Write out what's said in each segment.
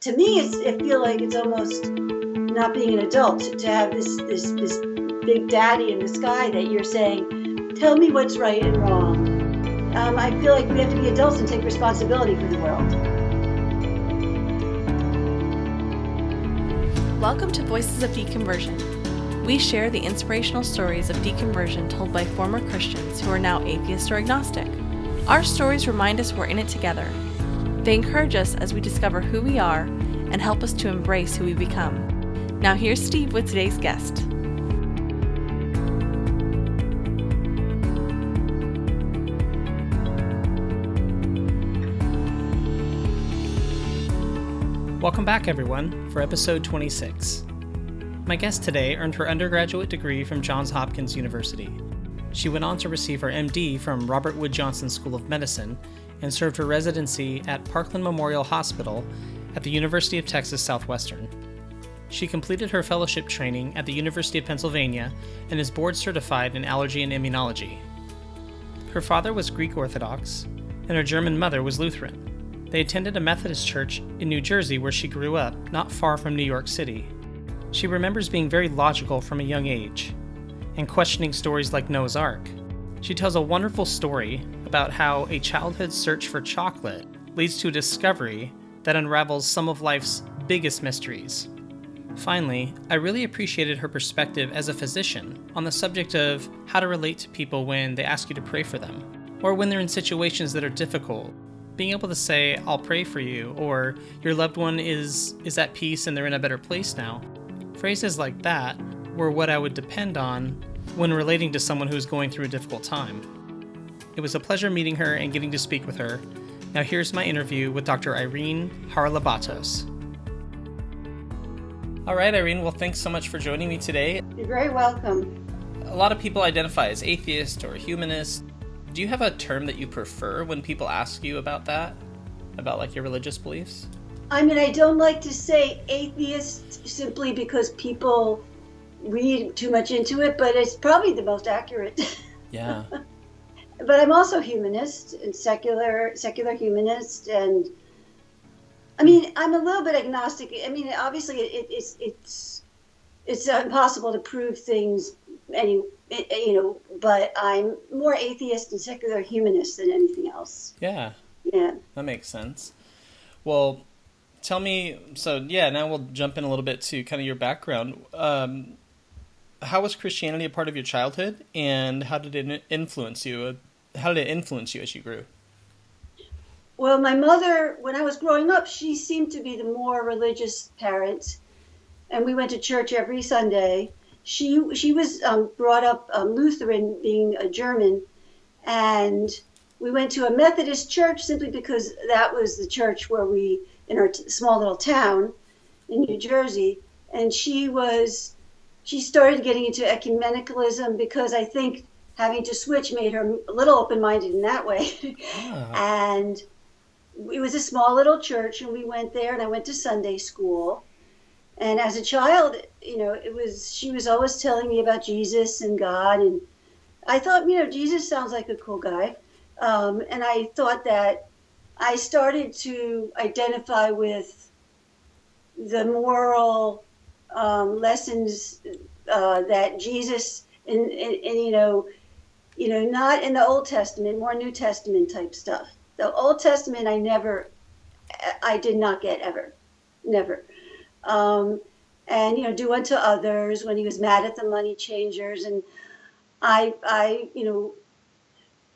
To me, I feel like it's almost not being an adult to have this big daddy in the sky that you're saying, tell me what's right and wrong. I feel like we have to be adults and take responsibility for the world. Welcome to Voices of Deconversion. We share the inspirational stories of deconversion told by former Christians who are now atheist or agnostic. Our stories remind us we're in it together. They encourage us as we discover who we are and help us to embrace who we become. Now here's Steve with today's guest. Welcome back, everyone, for episode 26. My guest today earned her undergraduate degree from Johns Hopkins University. She went on to receive her MD from Robert Wood Johnson School of Medicine and served her residency at Parkland Memorial Hospital at the University of Texas Southwestern. She completed her fellowship training at the University of Pennsylvania and is board certified in Allergy and Immunology. Her father was Greek Orthodox, and her German mother was Lutheran. They attended a Methodist church in New Jersey where she grew up, not far from New York City. She remembers being very logical from a young age and questioning stories like Noah's Ark. She tells a wonderful story about how a childhood search for chocolate leads to a discovery that unravels some of life's biggest mysteries. Finally, I really appreciated her perspective as a physician on the subject of how to relate to people when they ask you to pray for them, or when they're in situations that are difficult. Being able to say, I'll pray for you, or your loved one is at peace and they're in a better place now. Phrases like that were what I would depend on when relating to someone who's going through a difficult time. It was a pleasure meeting her and getting to speak with her. Now here's my interview with Dr. Irene Haralabatos. All right, Irene, well, thanks so much for joining me today. You're very welcome. A lot of people identify as atheist or humanist. Do you have a term that you prefer when people ask you about that? About like your religious beliefs? I mean, I don't like to say atheist simply because people read too much into it, but it's probably the most accurate. Yeah. But I'm also humanist and secular humanist, and I mean, I'm a little bit agnostic. I mean, obviously, it's impossible to prove things, but I'm more atheist and secular humanist than anything else. Yeah. Yeah. That makes sense. Well, tell me, now we'll jump in a little bit to kind of your background. How was Christianity a part of your childhood, and how did it influence you? How did it influence you as you grew? Well, my mother, when I was growing up, she seemed to be the more religious parent, and we went to church every Sunday. She was brought up Lutheran, being a German, and we went to a Methodist church simply because that was the church where we, in our small little town in New Jersey, and she started getting into ecumenicalism because I think having to switch made her a little open-minded in that way. And it was a small little church, and we went there, and I went to Sunday school. And as a child, she was always telling me about Jesus and God, and I thought, Jesus sounds like a cool guy. And I thought that I started to identify with the moral lessons that Jesus, not in the Old Testament, more New Testament type stuff. The Old Testament, I did not get ever, never. And do unto others when he was mad at the money changers, and I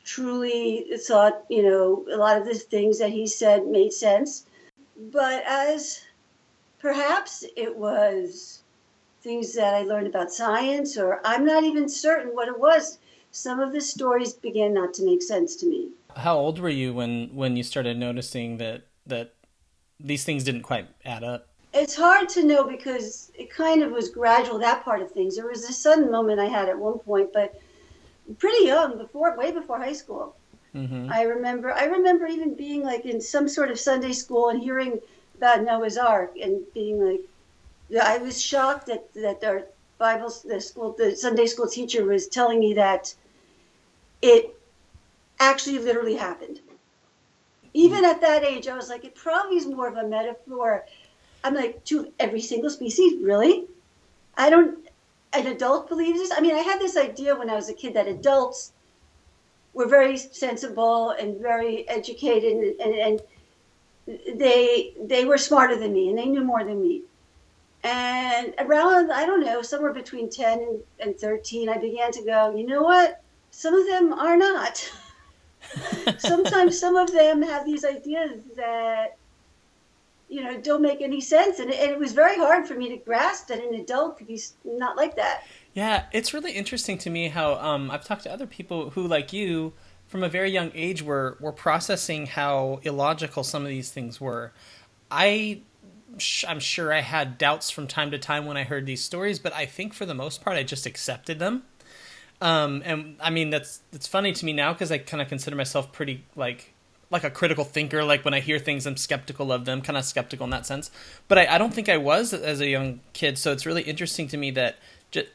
truly thought a lot of the things that he said made sense, but as perhaps it was things that I learned about science, or I'm not even certain what it was. Some of the stories began not to make sense to me. How old were you when you started noticing that these things didn't quite add up? It's hard to know because it kind of was gradual, that part of things. There was a sudden moment I had at one point, but pretty young, way before high school. Mm-hmm. I remember even being like in some sort of Sunday school and hearing about Noah's Ark and being like, I was shocked that our the Sunday school teacher was telling me that it actually literally happened. Even at that age, I was like, it probably is more of a metaphor. I'm like, to every single species? Really? I don't, an adult believes this? I mean, I had this idea when I was a kid that adults were very sensible and very educated, and they were smarter than me and they knew more than me. And around, I don't know, somewhere between 10 and 13, I began to go, you know what? Some of them are not. Sometimes some of them have these ideas that, don't make any sense. And it was very hard for me to grasp that an adult could be not like that. Yeah, it's really interesting to me how I've talked to other people who, like you, from a very young age, were processing how illogical some of these things were. I'm sure I had doubts from time to time when I heard these stories, but I think for the most part I just accepted them. And I mean that's funny to me now because I kind of consider myself pretty like a critical thinker. Like when I hear things, I'm skeptical of them, kind of skeptical in that sense. But I don't think I was as a young kid. So it's really interesting to me that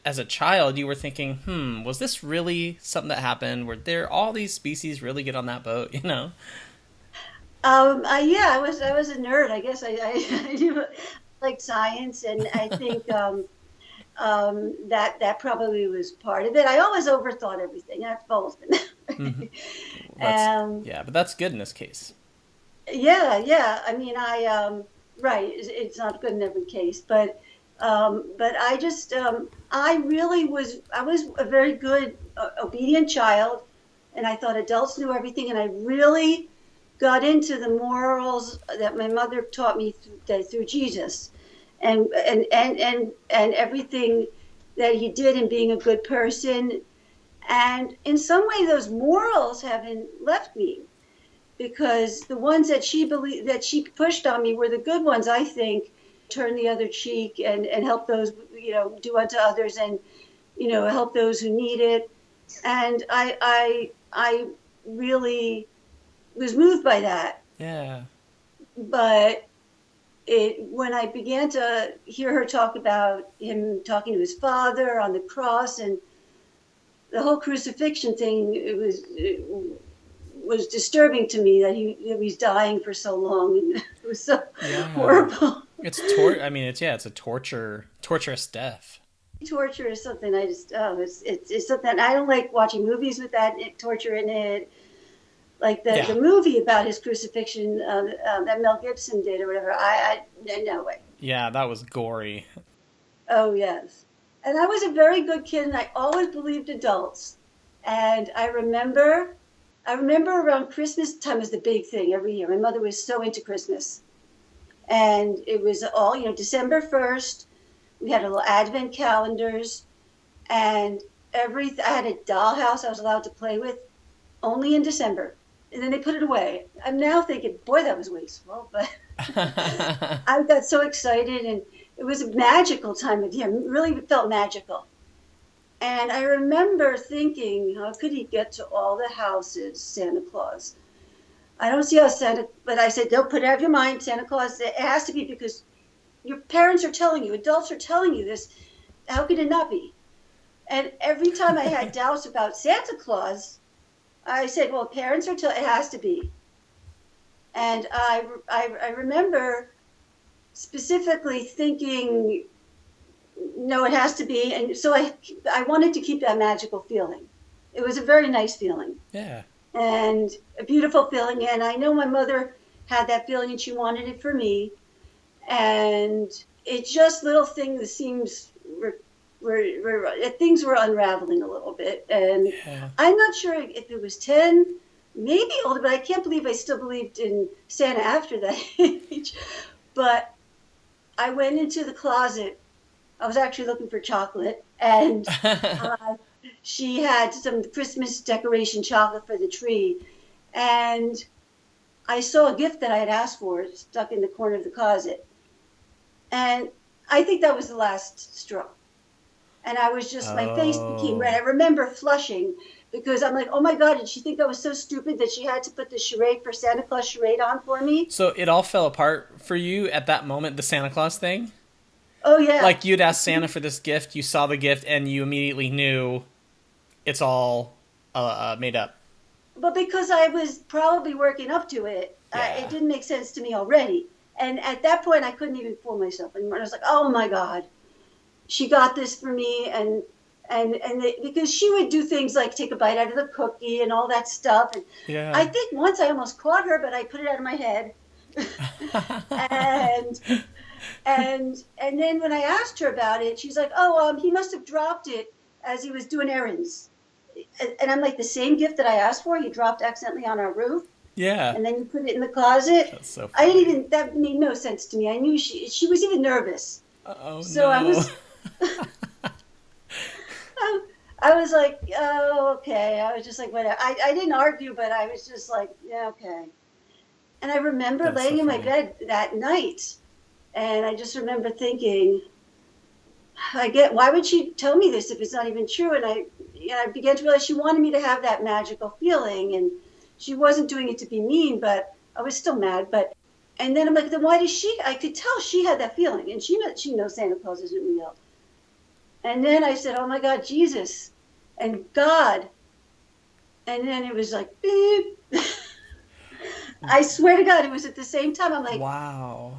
as a child you were thinking, was this really something that happened? Were there all these species really get on that boat? I was a nerd. I guess I do like science, and I think that probably was part of it. I always overthought everything. I've always been. Mm-hmm. Yeah, but that's good in this case. Yeah. I mean, right. It's not good in every case, but I just I really was. I was a very good, obedient child, and I thought adults knew everything, and I really got into the morals that my mother taught me through Jesus, and everything that he did in being a good person. And in some way, those morals haven't left me, because the ones that she pushed on me were the good ones. I think turn the other cheek and help those, do unto others, and help those who need it. And I really was moved by that. Yeah. But when I began to hear her talk about him talking to his father on the cross and the whole crucifixion thing, it was disturbing to me that he's dying for so long, and it was so horrible. It's it's a torturous death. Torture is something it's something I don't like watching movies with that torture in it. Like the movie about his crucifixion that Mel Gibson did or whatever. No way. Yeah, that was gory. Oh, yes. And I was a very good kid, and I always believed adults. And I remember around Christmas time was the big thing every year. My mother was so into Christmas. And it was all, December 1st, we had a little advent calendars, and I had a dollhouse I was allowed to play with only in December. And then they put it away. I'm now thinking, boy, that was wasteful. But I got so excited, and it was a magical time of year. It really felt magical. And I remember thinking, how could he get to all the houses, Santa Claus? I don't see how but I said, don't put it out of your mind, Santa Claus. It has to be, because your parents are telling you, adults are telling you this. How could it not be? And every time I had doubts about Santa Claus, I said, well, parents are telling, it has to be. And I remember specifically thinking, no, it has to be. And so I wanted to keep that magical feeling. It was a very nice feeling. Yeah. And a beautiful feeling. And I know my mother had that feeling, and she wanted it for me. And it's just little things that seems things were unraveling a little bit. And I'm not sure if it was 10, maybe older, but I can't believe I still believed in Santa after that age. But I went into the closet. I was actually looking for chocolate, and she had some Christmas decoration chocolate for the tree. And I saw a gift that I had asked for stuck in the corner of the closet. And I think that was the last straw. And I was just, my face became red. I remember flushing, because I'm like, oh my God, did she think I was so stupid that she had to put the charade for Santa Claus charade on for me? So it all fell apart for you at that moment, the Santa Claus thing? Oh, yeah. Like you'd asked Santa for this gift, you saw the gift, and you immediately knew it's all made up. But because I was probably working up to it, it didn't make sense to me already. And at that point, I couldn't even fool myself anymore. I was like, oh my God, she got this for me. Because she would do things like take a bite out of the cookie and all that stuff. And I Yeah. think once I almost caught her, but I put it out of my head. and and then when I asked her about it, she's like, "Oh, he must have dropped it as he was doing errands." And I'm like, "The same gift that I asked for, he dropped accidentally on our roof, Yeah. and then you put it in the closet." That's so I didn't funny. even that made no sense to me. I knew she was even nervous, Oh so no. I was like, "Oh, okay." I was just like, "Whatever." I didn't argue, but I was just like, "Yeah, okay." And I remember That's so laying in my funny. bed that night, and I just remember thinking, why would she tell me this if it's not even true? And I began to realize she wanted me to have that magical feeling, and she wasn't doing it to be mean, but I was still mad. And then I'm like, then why does she? I could tell she had that feeling, and she knows Santa Claus isn't real. And then I said, oh my God, Jesus and God. And then it was like, beep. I swear to God, it was at the same time. Wow.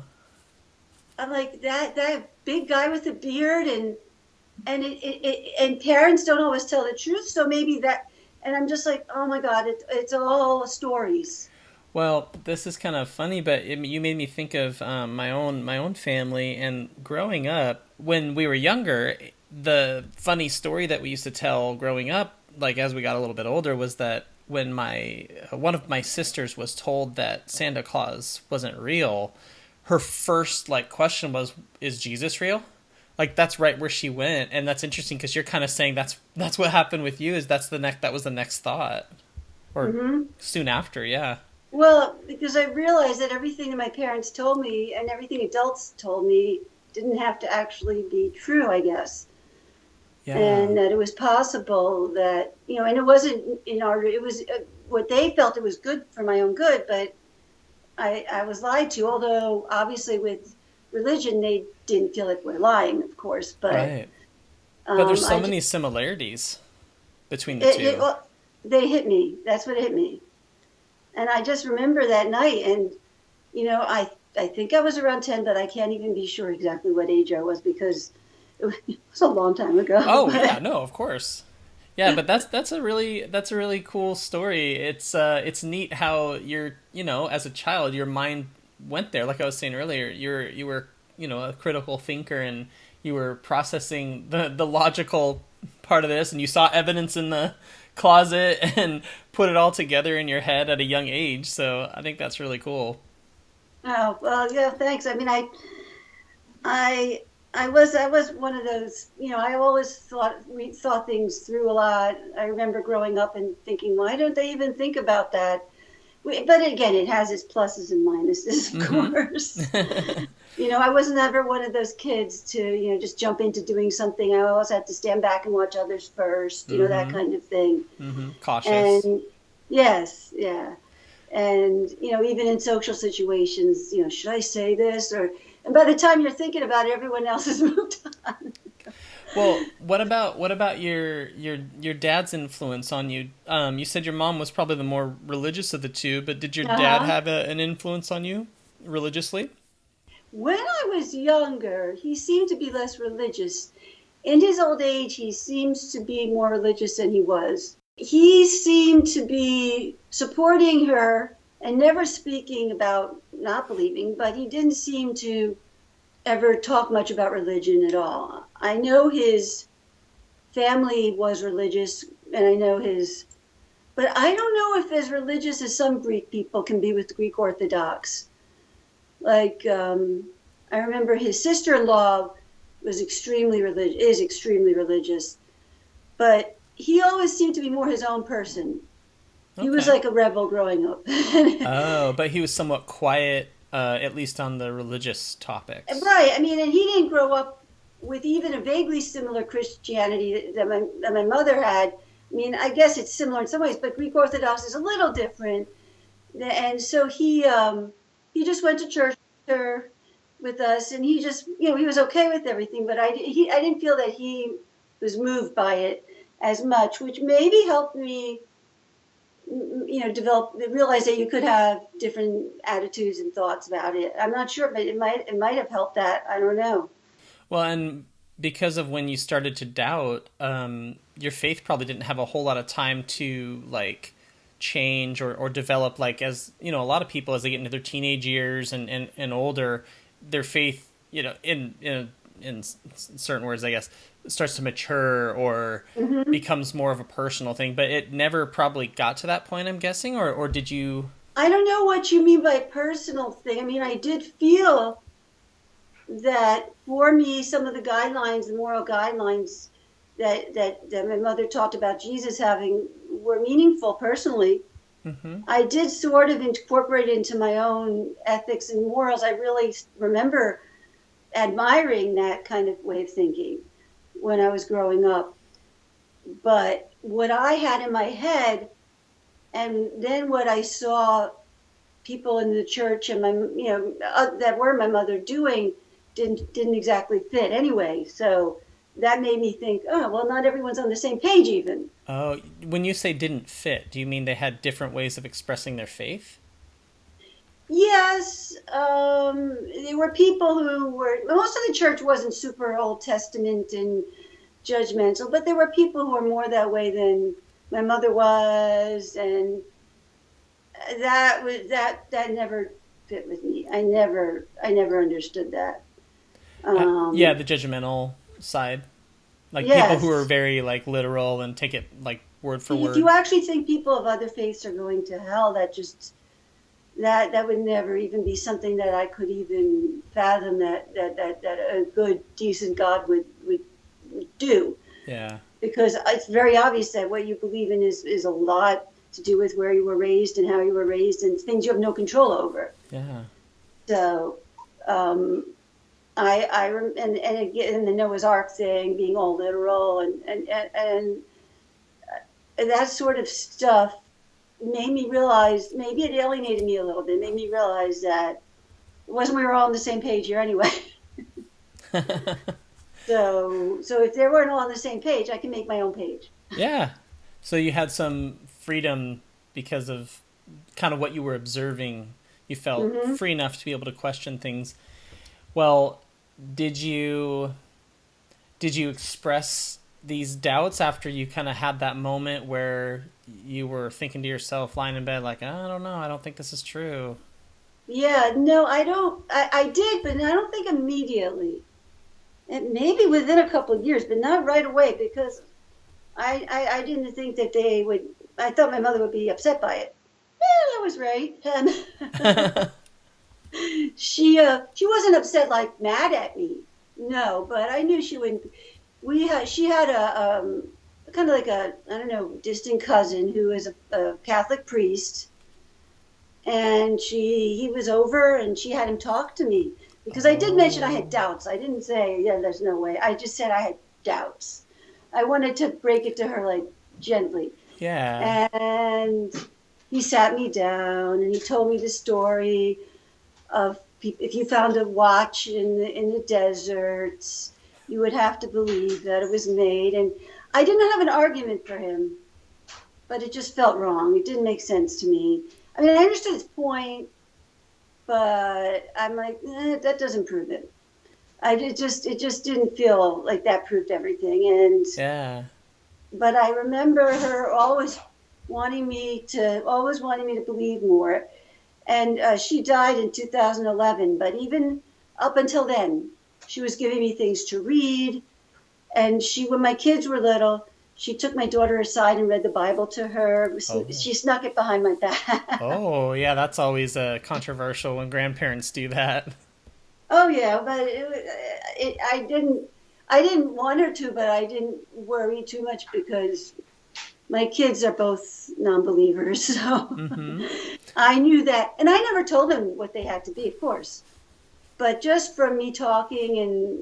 I'm like that big guy with the beard, and parents don't always tell the truth, so maybe that. And I'm just like, oh my God, it's all stories. Well, this is kind of funny, but you made me think of my own family and growing up. When we were younger, the funny story that we used to tell growing up, like as we got a little bit older, was that when my one of my sisters was told that Santa Claus wasn't real, her first like question was, "Is Jesus real?" Like that's right where she went, and that's interesting because you're kind of saying that's what happened with you. Is that was the next thought, or Hmm. soon after, yeah. Well, because I realized that everything that my parents told me and everything adults told me didn't have to actually be true, I guess. Yeah. And that it was possible that, and it wasn't it was what they felt it was good for my own good, but I was lied to, although obviously with religion, they didn't feel like we're lying, of course, but Right. But there's so I just, many similarities between the it, two. well, they hit me. That's what hit me. And I just remember that night. And, I think I was around 10, but I can't even be sure exactly what age I was because it was a long time ago. Oh yeah, no, of course. Yeah, but that's a really cool story. It's neat how as a child your mind went there. Like I was saying earlier, you were a critical thinker, and you were processing the logical part of this, and you saw evidence in the closet and put it all together in your head at a young age. So I think that's really cool. Oh, well, yeah, thanks. I mean, I I was one of those, I always we thought things through a lot. I remember growing up and thinking, why don't they even think about that? But again, it has its pluses and minuses, of Mm-hmm. course. I was never one of those kids to, just jump into doing something. I always had to stand back and watch others first, that Mm-hmm. kind of thing. Mm-hmm. Cautious. And yes, yeah. And, even in social situations, should I say this? And by the time you're thinking about it, everyone else has moved on. Well, what about your dad's influence on you? You said your mom was probably the more religious of the two, but did your dad Uh-huh. have an influence on you religiously? When I was younger, he seemed to be less religious. In his old age, he seems to be more religious than he was. He seemed to be supporting her and never speaking about not believing, but he didn't seem to ever talk much about religion at all. I know his family was religious, and I know but I don't know if as religious as some Greek people can be with Greek Orthodox. Like, I remember his sister-in-law was extremely religious, is extremely religious, but he always seemed to be more his own person. He was Okay. like a rebel growing up. Oh, but he was somewhat quiet, at least on the religious topics. Right. I mean, and he didn't grow up with even a vaguely similar Christianity that my mother had. I mean, I guess it's similar in some ways, but Greek Orthodox is a little different. And so he just went to church with us, and he just he was okay with everything. But I didn't feel that he was moved by it as much, which maybe helped me realize that you could have different attitudes and thoughts about it. I'm not sure, but it might have helped that. I don't know. Well, and because of when you started to doubt, your faith probably didn't have a whole lot of time to like change or develop. Like, as you know, a lot of people as they get into their teenage years and older, their faith, in certain words, I guess, starts to mature or becomes more of a personal thing. But it never probably got to that point, I'm guessing, or did you? I don't know what you mean by personal thing. I mean, I did feel that for me, some of the guidelines, the moral guidelines that my mother talked about Jesus having were meaningful personally. Mm-hmm. I did sort of incorporate into my own ethics and morals. I really remember admiring that kind of way of thinking when I was growing up. But what I had in my head, and then what I saw people in the church and that were my mother doing, didn't exactly fit anyway. So that made me think, oh, well, not everyone's on the same page even. Oh, when you say didn't fit, do you mean they had different ways of expressing their faith? Yes, there were people who were, most of the church wasn't super Old Testament and judgmental, but there were people who were more that way than my mother was, and that never fit with me. I never understood that. Yeah, the judgmental side. Like yes. people who are very like literal and take it like word for word. If you actually think people of other faiths are going to hell, that would never even be something that I could even fathom that a good, decent God would do. Yeah. Because it's very obvious that what you believe in is a lot to do with where you were raised and how you were raised and things you have no control over. Yeah. So, and again, the Noah's Ark thing, being all literal and that sort of stuff made me realize, maybe it alienated me a little bit, made me realize that we were all on the same page here anyway. So if they weren't all on the same page, I can make my own page. Yeah. So you had some freedom because of kind of what you were observing. You felt free enough to be able to question things. Well, did you express these doubts after you kind of had that moment where you were thinking to yourself, lying in bed, like, I don't know, I don't think this is true? Yeah, no, I don't. I did, but I don't think immediately. And maybe within a couple of years, but not right away, because I didn't think that they would. I thought my mother would be upset by it. Yeah, I was right. She wasn't upset, like mad at me. No, but I knew she wouldn't. She had a kind of like a, I don't know, distant cousin who was a Catholic priest, and he was over and she had him talk to me because I did mention I had doubts. I didn't say, yeah, there's no way. I just said I had doubts. I wanted to break it to her like gently. Yeah. And he sat me down and he told me the story of if you found a watch in the deserts, you would have to believe that it was made. And I didn't have an argument for him, but it just felt wrong. It didn't make sense to me. I mean, I understood his point, but I'm like, that doesn't prove it. It just didn't feel like that proved everything. And yeah. But I remember her always wanting me to believe more. And she died in 2011. But even up until then, she was giving me things to read. And when my kids were little, she took my daughter aside and read the Bible to her. She snuck it behind my back. Oh, yeah, that's always controversial when grandparents do that. Oh, yeah, but I didn't want her to, but I didn't worry too much because my kids are both non-believers. So I knew that. And I never told them what they had to be, of course. But just from me talking and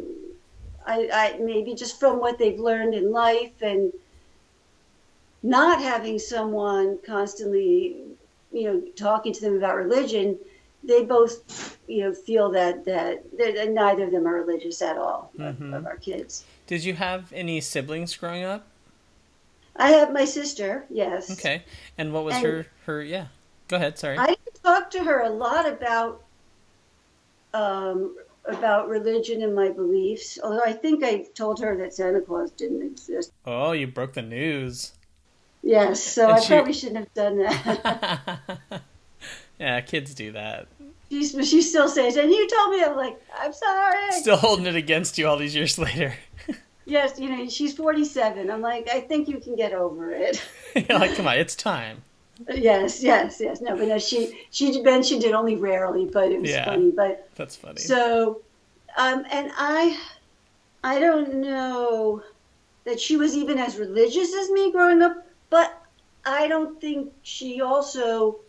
I maybe just from what they've learned in life and not having someone constantly, talking to them about religion, they both, feel that neither of them are religious at all of our kids. Did you have any siblings growing up? I have my sister, yes. Okay. And what was And her, yeah. Go ahead, sorry. I didn't talk to her a lot um, about religion and my beliefs, although I think I told her that Santa Claus didn't exist. Oh, you broke the news. Yes, so And I she probably shouldn't have done that. Yeah, kids do that. She still says, and you told me, I'm like, I'm sorry. Still holding it against you all these years later. Yes, she's 47. I'm like, I think you can get over it. You're like, come on, it's time. Yes, yes, yes. No, but no, she mentioned it only rarely, but it was Yeah, funny. But that's funny. so, and I don't know that she was even as religious as me growing up, but I don't think she also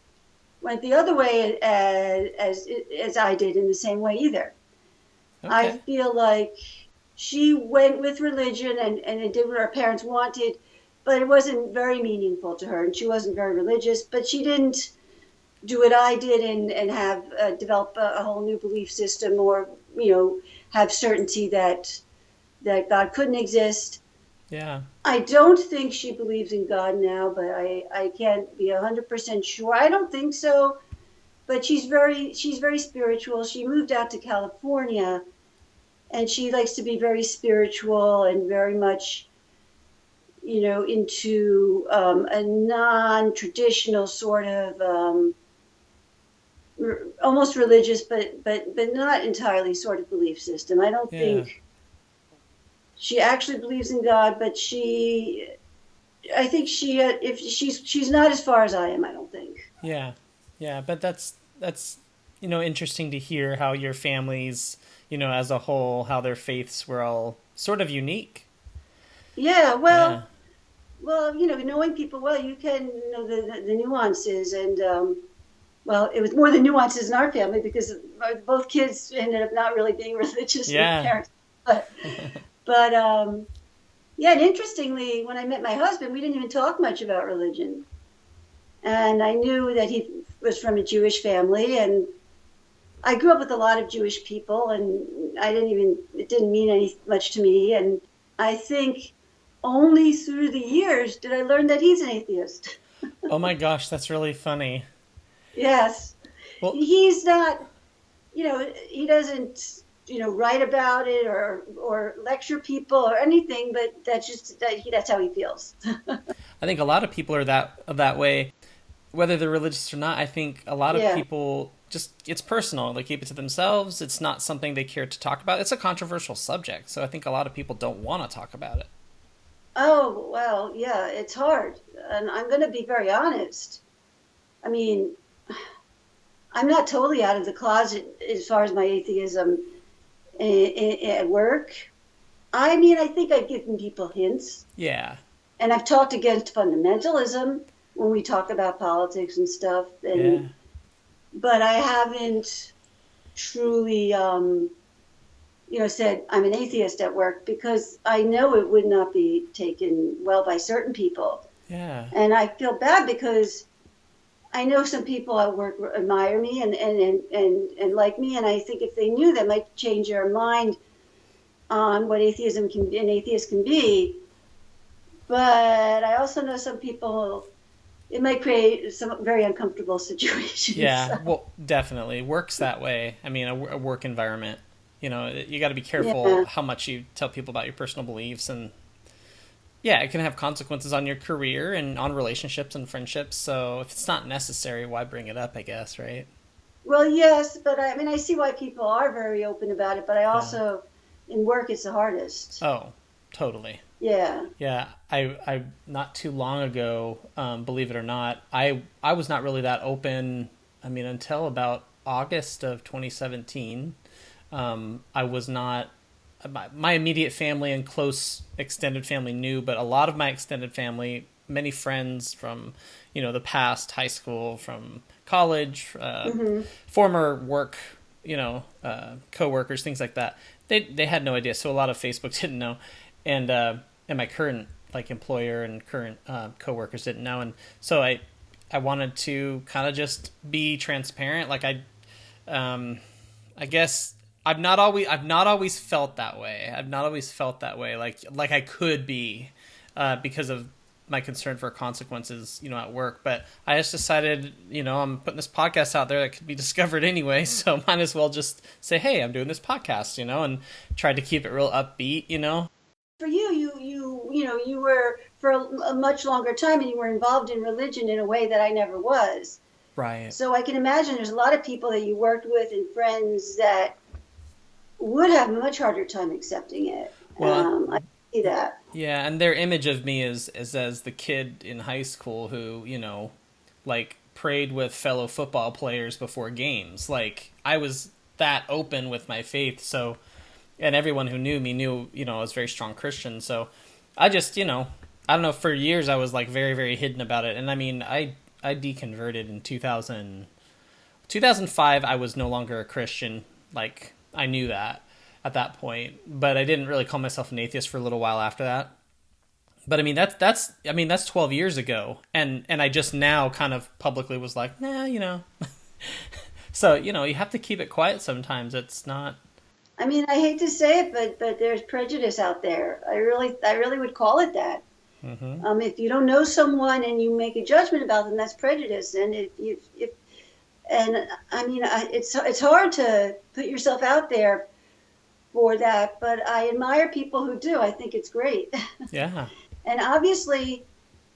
went the other way as I did in the same way either. I Okay. feel like she went with religion and did what her parents wanted, but it wasn't very meaningful to her, and she wasn't very religious. But she didn't do what I did and have develop a whole new belief system, or have certainty that God couldn't exist. Yeah. I don't think she believes in God now, but I can't be 100% sure. I don't think so, but she's very spiritual. She moved out to California, and she likes to be very spiritual and very much into a non-traditional sort of almost religious, but not entirely sort of belief system. I don't Yeah. think she actually believes in God, but I think if she's not as far as I am, I don't think. Yeah. Yeah, but that's interesting to hear how your families, as a whole, how their faiths were all sort of unique. Yeah, Yeah. well, knowing people well, you can know the nuances, and well, it was more the nuances in our family because both kids ended up not really being religious, and the Yeah. parents, but but yeah, and interestingly, when I met my husband, we didn't even talk much about religion, and I knew that he was from a Jewish family, and I grew up with a lot of Jewish people, and it didn't mean any much to me, and I think only through the years did I learn that he's an atheist. Oh my gosh, that's really funny. Yes, Well, he's not, he doesn't, write about it or lecture people or anything, but that's how he feels. I think a lot of people are that way, whether they're religious or not. I think a lot of Yeah. people just it's personal. They keep it to themselves. It's not something they care to talk about. It's a controversial subject, so I think a lot of people don't want to talk about it. Oh, well, yeah, it's hard. And I'm going to be very honest. I mean, I'm not totally out of the closet as far as my atheism at work. I mean, I think I've given people hints, Yeah. and I've talked against fundamentalism when we talk about politics and stuff. Yeah. But I haven't truly, said I'm an atheist at work because I know it would not be taken well by certain people, Yeah. and I feel bad because I know some people at work admire me and like me, and I think if they knew, that might change their mind on what an atheist can be. But I also know some people, it might create some very uncomfortable situations. Yeah. Well, definitely works that way. I mean, a work environment. You got to be careful Yeah. how much you tell people about your personal beliefs, and yeah, it can have consequences on your career and on relationships and friendships. So if it's not necessary, why bring it up? I guess, right? Well, yes, but I mean, I see why people are very open about it, but I Yeah. also, in work, it's the hardest. Oh, totally. Yeah. Yeah, I not too long ago, believe it or not, I was not really that open. I mean, until about August of 2017, I was not. My immediate family and close extended family knew, but a lot of my extended family, many friends from, the past, high school, from college, Hmm. former work, coworkers, things like that. They had no idea, so a lot of Facebook didn't know, and my current like employer and current coworkers didn't know, and so I wanted to kind of just be transparent. Like I guess I've not always felt that way. I've not always felt that way. Like I could be, because of my concern for consequences, at work. But I just decided, I'm putting this podcast out there that could be discovered anyway, so might as well just say, hey, I'm doing this podcast, and tried to keep it real upbeat. For you were for a much longer time, and you were involved in religion in a way that I never was. Right. So I can imagine there's a lot of people that you worked with and friends that would have a much harder time accepting it. Well, I see that. Yeah, and their image of me is as the kid in high school who, like prayed with fellow football players before games. Like I was that open with my faith, so, and everyone who knew me knew, I was a very strong Christian. So I just, I don't know, for years I was like very, very hidden about it. And I mean, I deconverted in 2005. I was no longer a Christian. Like I knew that at that point, but I didn't really call myself an atheist for a little while after that. But I mean, that's 12 years ago. And I just now kind of publicly was like, nah. So, you have to keep it quiet sometimes. It's not. I mean, I hate to say it, but there's prejudice out there. I really would call it that. Mm-hmm. If you don't know someone and you make a judgment about them, that's prejudice. And it's hard to put yourself out there for that. But I admire people who do. I think it's great. Yeah. And obviously,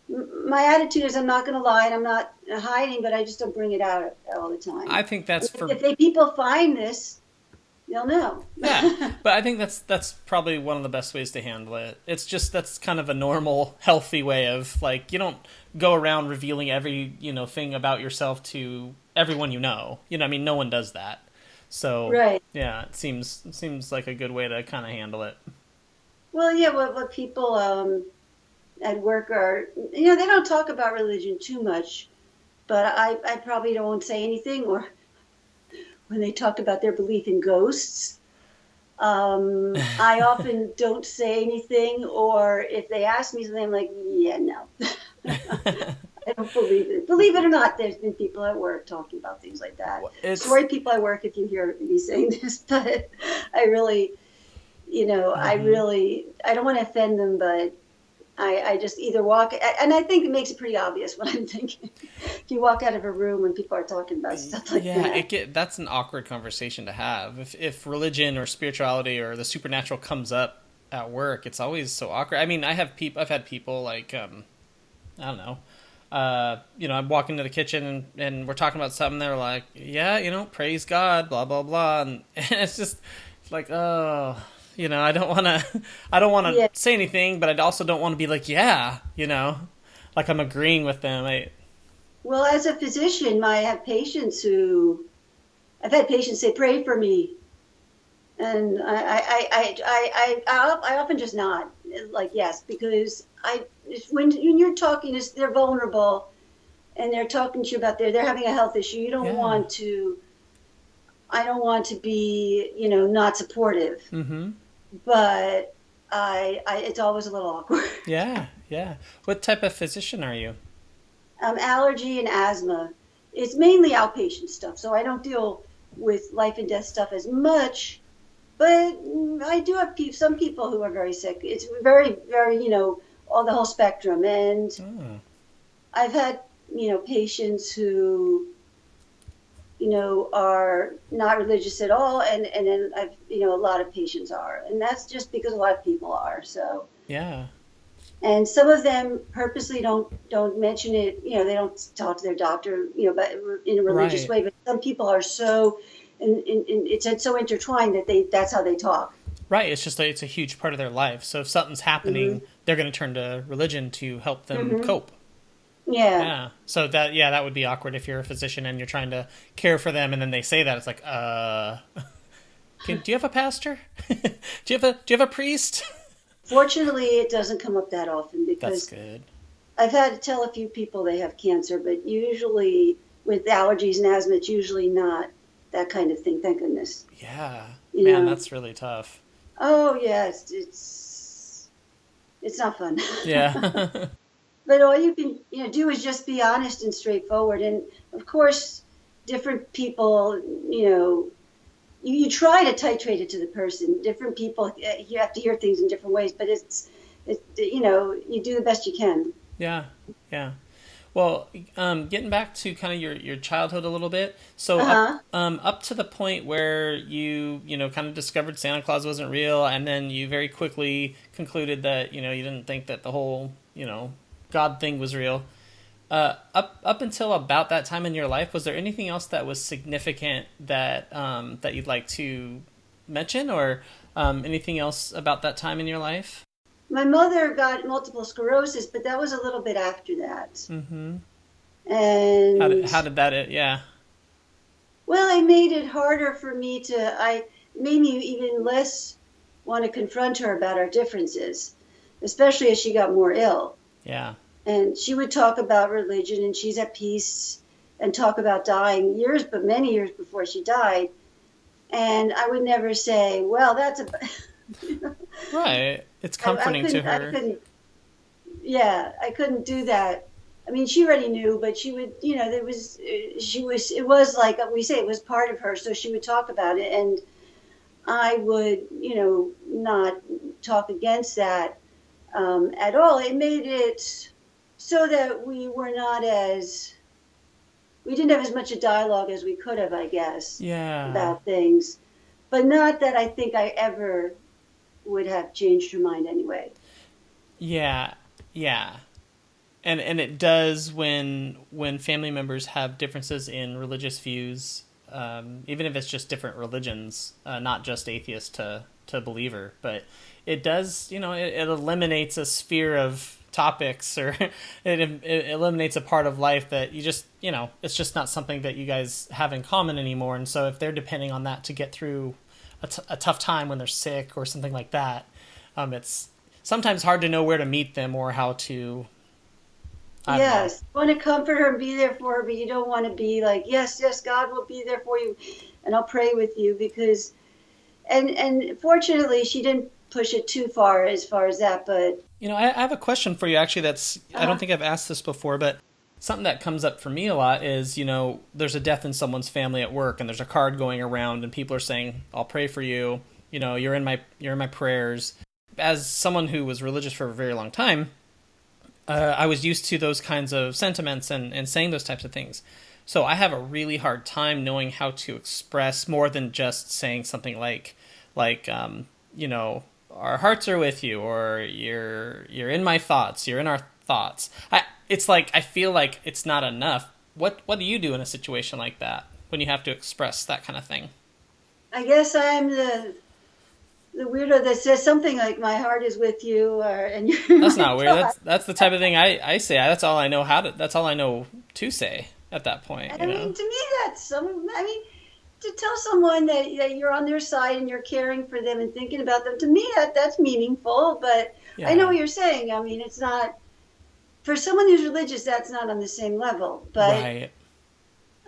my attitude is I'm not going to lie and I'm not hiding, but I just don't bring it out all the time. I think that's if people find this, they'll know. Yeah, but I think that's probably one of the best ways to handle it. It's just that's kind of a normal, healthy way of like you don't go around revealing every thing about yourself to everyone you know. I mean, no one does that. So right. Yeah, it seems like a good way to kind of handle it. Well, yeah, what people at work are they don't talk about religion too much, but I probably don't say anything or. When they talk about their belief in ghosts, I often don't say anything, or if they ask me something, I'm like, yeah, no. I don't believe it. Believe it or not, there's been people at work talking about things like that. Sorry, people at work, if you hear me saying this, but I really, Mm-hmm. I don't want to offend them, but I just either walk, and I think it makes it pretty obvious what I'm thinking. If you walk out of a room when people are talking about stuff like that. Yeah, that's an awkward conversation to have. If religion or spirituality or the supernatural comes up at work, it's always so awkward. I mean, I've had people like, I don't know, I'm walking to the kitchen and we're talking about something. They're like, yeah, praise God, blah, blah, blah. And it's just like, oh... I don't want to say anything, but I also don't want to be like, like I'm agreeing with them. Well, as a physician, I've had patients say, pray for me. And I often just nod, like, yes, because when you're talking, they're vulnerable and they're talking to you about they're having a health issue. You don't want to, I don't want to be, not supportive. Mm-hmm. But it's always a little awkward. Yeah. What type of physician are you? Allergy and asthma. It's mainly outpatient stuff, so I don't deal with life and death stuff as much. But I do have some people who are very sick. It's very, very, all the whole spectrum. And I've had, patients who, are not religious at all, and then I've a lot of patients are, and that's just because a lot of people are. So yeah, and some of them purposely don't mention it. They don't talk to their doctor, but in a religious way. But some people are so, and it's so intertwined that that's how they talk. Right. It's just it's a huge part of their life. So if something's happening, they're going to turn to religion to help them cope. Yeah. So that would be awkward if you're a physician and you're trying to care for them, and then they say that it's like, do you have a pastor? do you have a priest? Fortunately, it doesn't come up that often because that's good. I've had to tell a few people they have cancer, but usually with allergies and asthma, it's usually not that kind of thing. Thank goodness. Yeah, man, that's really tough. Oh yeah, it's not fun. Yeah. But all you can do is just be honest and straightforward. And of course, different people, you try to titrate it to the person. Different people, you have to hear things in different ways. But you do the best you can. Yeah. Yeah. Well, getting back to kind of your childhood a little bit. So Uh-huh. up to the point where you kind of discovered Santa Claus wasn't real, and then you very quickly concluded that you didn't think that the whole God thing was real. Up until about that time in your life, was there anything else that was significant that you'd like to mention, or anything else about that time in your life? My mother got multiple sclerosis, but that was a little bit after that. Mm-hmm. How did And how did that? Yeah. well, it made it harder for me I made me even less want to confront her about our differences, especially as she got more ill. Yeah. And she would talk about religion, and she's at peace, and talk about dying but many years before she died. And I would never say, well, that's a, Right. It's I comforting to couldn't, I her. couldn't, yeah, I couldn't do that. I mean, she already knew, but she would, it was like we say, it was part of her. So she would talk about it, and I would, not talk against that at all. It made it so that we didn't have as much a dialogue as we could have, I guess, Yeah. about things. But not that I think I ever would have changed her mind anyway. Yeah. Yeah. And it does when family members have differences in religious views, even if it's just different religions, not just atheist to believer, but it does, it eliminates a sphere of topics, or it eliminates a part of life that it's just not something that you guys have in common anymore. And so if they're depending on that to get through a tough time when they're sick or something like that, it's sometimes hard to know where to meet them or how to, I don't know. Yes, you want to comfort her and be there for her, but you don't want to be like, yes, yes, God will be there for you, and I'll pray with you because, and fortunately, she didn't push it too far as that, but I have a question for you actually I don't uh, think I've asked this before, but something that comes up for me a lot is, there's a death in someone's family at work and there's a card going around and people are saying, I'll pray for you. You're in my prayers. As someone who was religious for a very long time, I was used to those kinds of sentiments and saying those types of things. So I have a really hard time knowing how to express more than just saying something like, our hearts are with you, or you're in my thoughts, you're in our thoughts. It's like I feel like it's not enough. What do you do in a situation like that when you have to express that kind of thing? I guess I'm the weirdo that says something like my heart is with you, and you're That's my not weird. God. That's the type of thing I say. That's all I know to say at that point, I mean, to me, I mean, to tell someone that you're on their side and you're caring for them and thinking about them, to me, that's meaningful. But I know Yeah. what you're saying. I mean, it's not, for someone who's religious, that's not on the same level. But Right.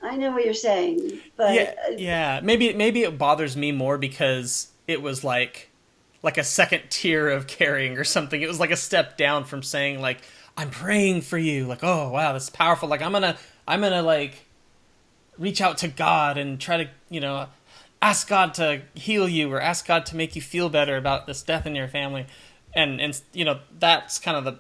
I know what you're saying. Yeah, But yeah. Maybe it bothers me more because it was like a second tier of caring or something. It was like a step down from saying like I'm praying for you. Like, oh wow, that's powerful. Like I'm gonna like reach out to God and try to ask God to heal you or ask God to make you feel better about this death in your family, and that's kind of the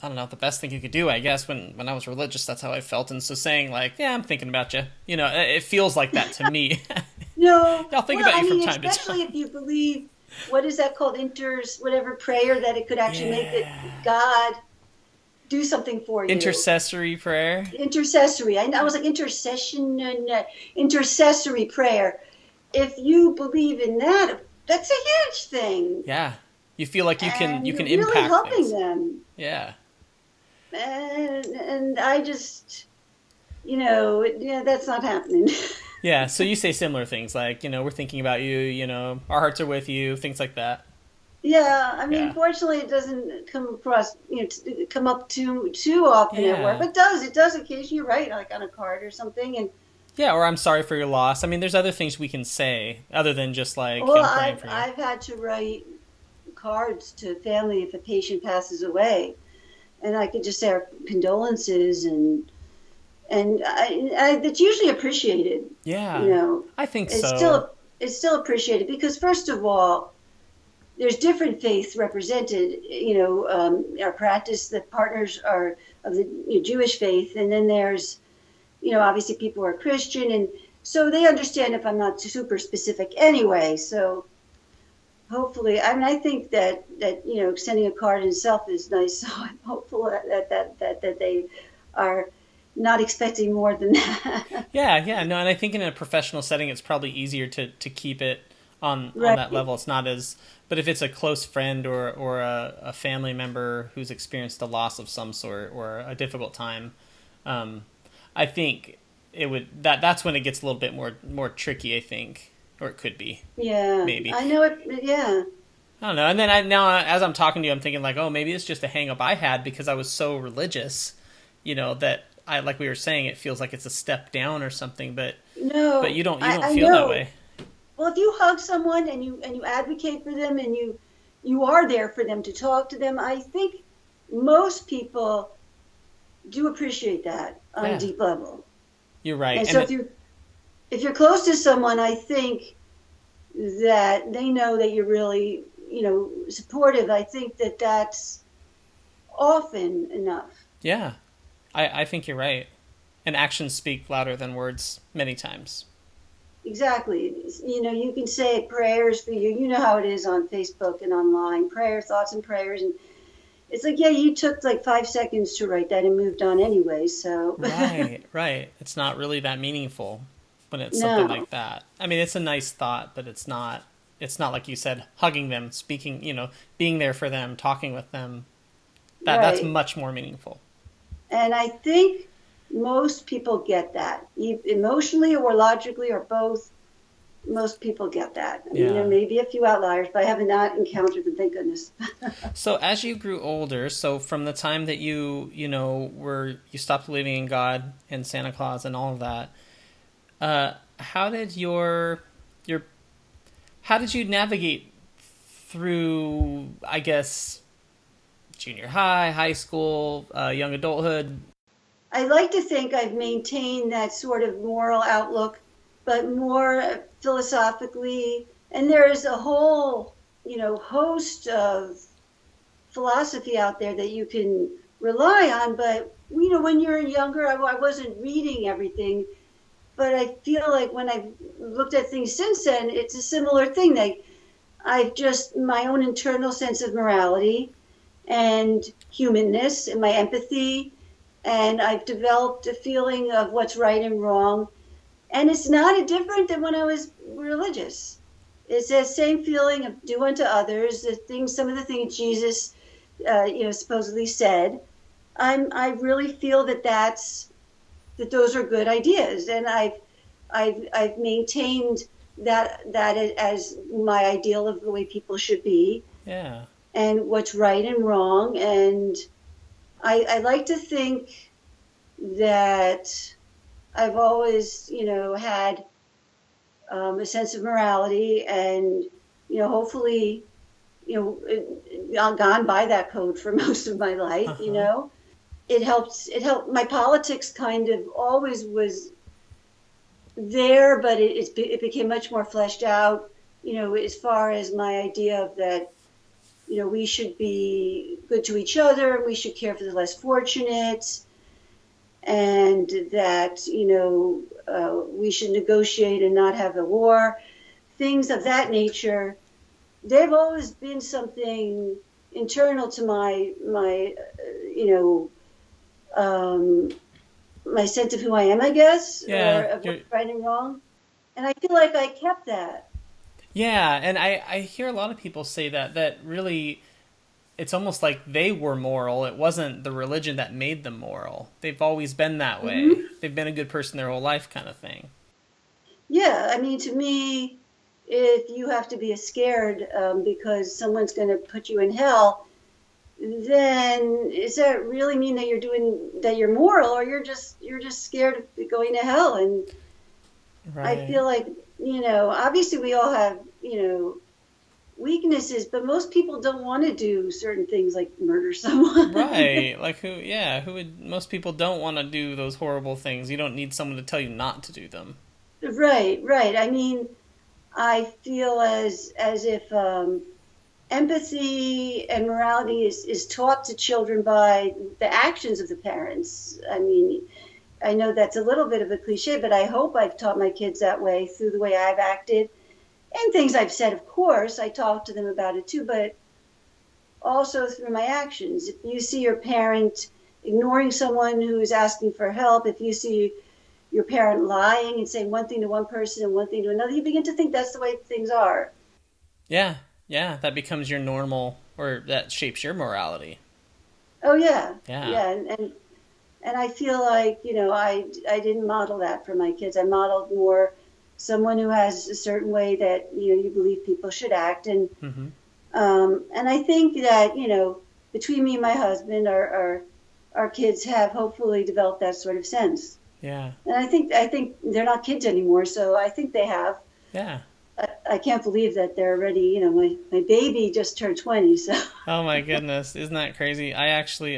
I don't know, the best thing you could do, I guess. When I was religious, that's how I felt. And so saying like, yeah, I'm thinking about you, it feels like that to me. no, I'll think well, about I you from mean, time to especially time. if you believe, what is that called? Whatever prayer, that it could actually make it Yeah. God do something for you. Intercessory prayer. Intercessory. I was like intercession and intercessory prayer. If you believe in that, that's a huge thing, Yeah. You feel like you and you're can really impact helping things. them. Yeah. And I just, yeah, that's not happening. Yeah. So you say similar things like, we're thinking about you, our hearts are with you, things like that. Yeah, I mean, Yeah. fortunately, it doesn't come across, come up too often at work. Yeah. But it does occasionally. You're right, like on a card or something. And Yeah, or I'm sorry for your loss. I mean, there's other things we can say other than just like, well, I'm praying for you. I've had to write cards to family if a patient passes away, and I could just say our condolences, and it's usually appreciated. You Yeah. know, I think it's so. still it's still appreciated because first of all, there's different faiths represented. Our practice, the partners are of the Jewish faith, and then there's, obviously people are Christian, and so they understand if I'm not super specific anyway. So hopefully, I mean, I think that sending a card in itself is nice. So I'm hopeful that they are not expecting more than that. Yeah, no, and I think in a professional setting, it's probably easier to keep it on Right. that level. It's not as, but if it's a close friend or a family member who's experienced a loss of some sort or a difficult time, I think it would that's when it gets a little bit more tricky, I think, or it could be. Yeah, Maybe. I know it. Yeah, I don't know. And then now as I'm talking to you, I'm thinking like, oh, maybe it's just a hang up I had because I was so religious, that I, like we were saying, it feels like it's a step down or something, but no, you don't I feel that know. way. Well, if you hug someone and you advocate for them and you are there for them to talk to them, I think most people do appreciate that on a Yeah. deep level. You're right. And And so if you're close to someone, I think that they know that you're really, supportive. I think that that's often enough. yeah, I think you're right. And actions speak louder than words many times. Exactly. You can say prayers for you. You know how it is on Facebook and online. Prayer, thoughts and prayers. And it's like, yeah, you took like 5 seconds to write that and moved on anyway. So, Right. It's not really that meaningful when it's something no, like that. I mean, it's a nice thought, but it's not like you said, hugging them, speaking, being there for them, talking with them. That's right. much more meaningful. And I think most people get that, emotionally or logically or both. Most people get that. I mean, there Yeah. may be a few outliers, but I have not encountered them, thank goodness. So as you grew older, so from the time that you stopped believing in God and Santa Claus and all of that, how did how did you navigate through, I guess, junior high, high school, young adulthood? I like to think I've maintained that sort of moral outlook, but more philosophically. And there is a whole, host of philosophy out there that you can rely on. But, when you're younger, I wasn't reading everything. But I feel like when I've looked at things since then, it's a similar thing. I've just my own internal sense of morality and humanness and my empathy, and I've developed a feeling of what's right and wrong. And it's not different than when I was religious. It's that same feeling of do unto others, some of the things Jesus, supposedly said. I really feel that those are good ideas, and I've maintained that as my ideal of the way people should be, Yeah. and what's right and wrong. And I like to think that I've always, had a sense of morality, and hopefully, gone by that code for most of my life. Uh-huh. It helped. My politics kind of always was there, but it became much more fleshed out. As far as my idea of that, we should be good to each other, and we should care for the less fortunate, and that we should negotiate and not have a war. Things of that nature. They've always been something internal to my sense of who I am, I guess, or Yeah. of what's right and wrong. And I feel like I kept that. Yeah, and I hear a lot of people say that really it's almost like they were moral. It wasn't the religion that made them moral. They've always been that way. Hmm. They've been a good person their whole life kind of thing. Yeah, I mean, to me, if you have to be scared because someone's going to put you in hell, then does that really mean that you're moral, or you're just scared of going to hell? And I Right. feel like, obviously we all have, weaknesses, but most people don't want to do certain things like murder someone. Right. Like who would, most people don't want to do those horrible things. You don't need someone to tell you not to do them. Right, right. I mean, I feel as if empathy and morality is taught to children by the actions of the parents. I mean, I know that's a little bit of a cliche, but I hope I've taught my kids that way through the way I've acted and things I've said. Of course, I talk to them about it too, but also through my actions. If you see your parent ignoring someone who is asking for help, if you see your parent lying and saying one thing to one person and one thing to another, you begin to think that's the way things are. Yeah, yeah, that becomes your normal, or that shapes your morality. Oh yeah, Yeah. yeah, and I feel like I didn't model that for my kids. I modeled more someone who has a certain way that you believe people should act, Mm-hmm. and I think that between me and my husband, our kids have hopefully developed that sort of sense. Yeah. And I think they're not kids anymore, so I think they have. Yeah. I can't believe that they're already. My baby just turned 20, so. Oh my goodness, isn't that crazy? I actually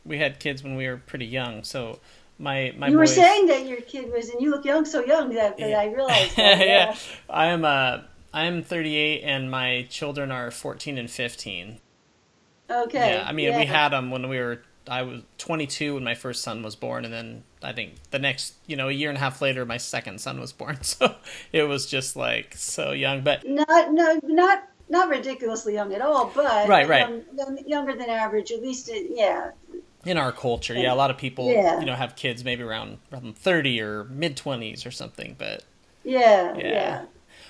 we had kids when we were pretty young, so my You were boys. saying that your kid was, and you look young, so young that Yeah. I realized that. Yeah. Yeah. I'm 38 and my children are 14 and 15. Yeah, I Okay. mean we Yeah. had them when I was 22 when my first son was born, and then I think the next, a year and a half later my second son was born. So it was just like so young, but Not no not ridiculously young at all, but right, right. younger than average. At least, yeah. In our culture, yeah, a lot of people, Yeah. have kids maybe around 30 or mid 20s or something, but Yeah. yeah. Yeah.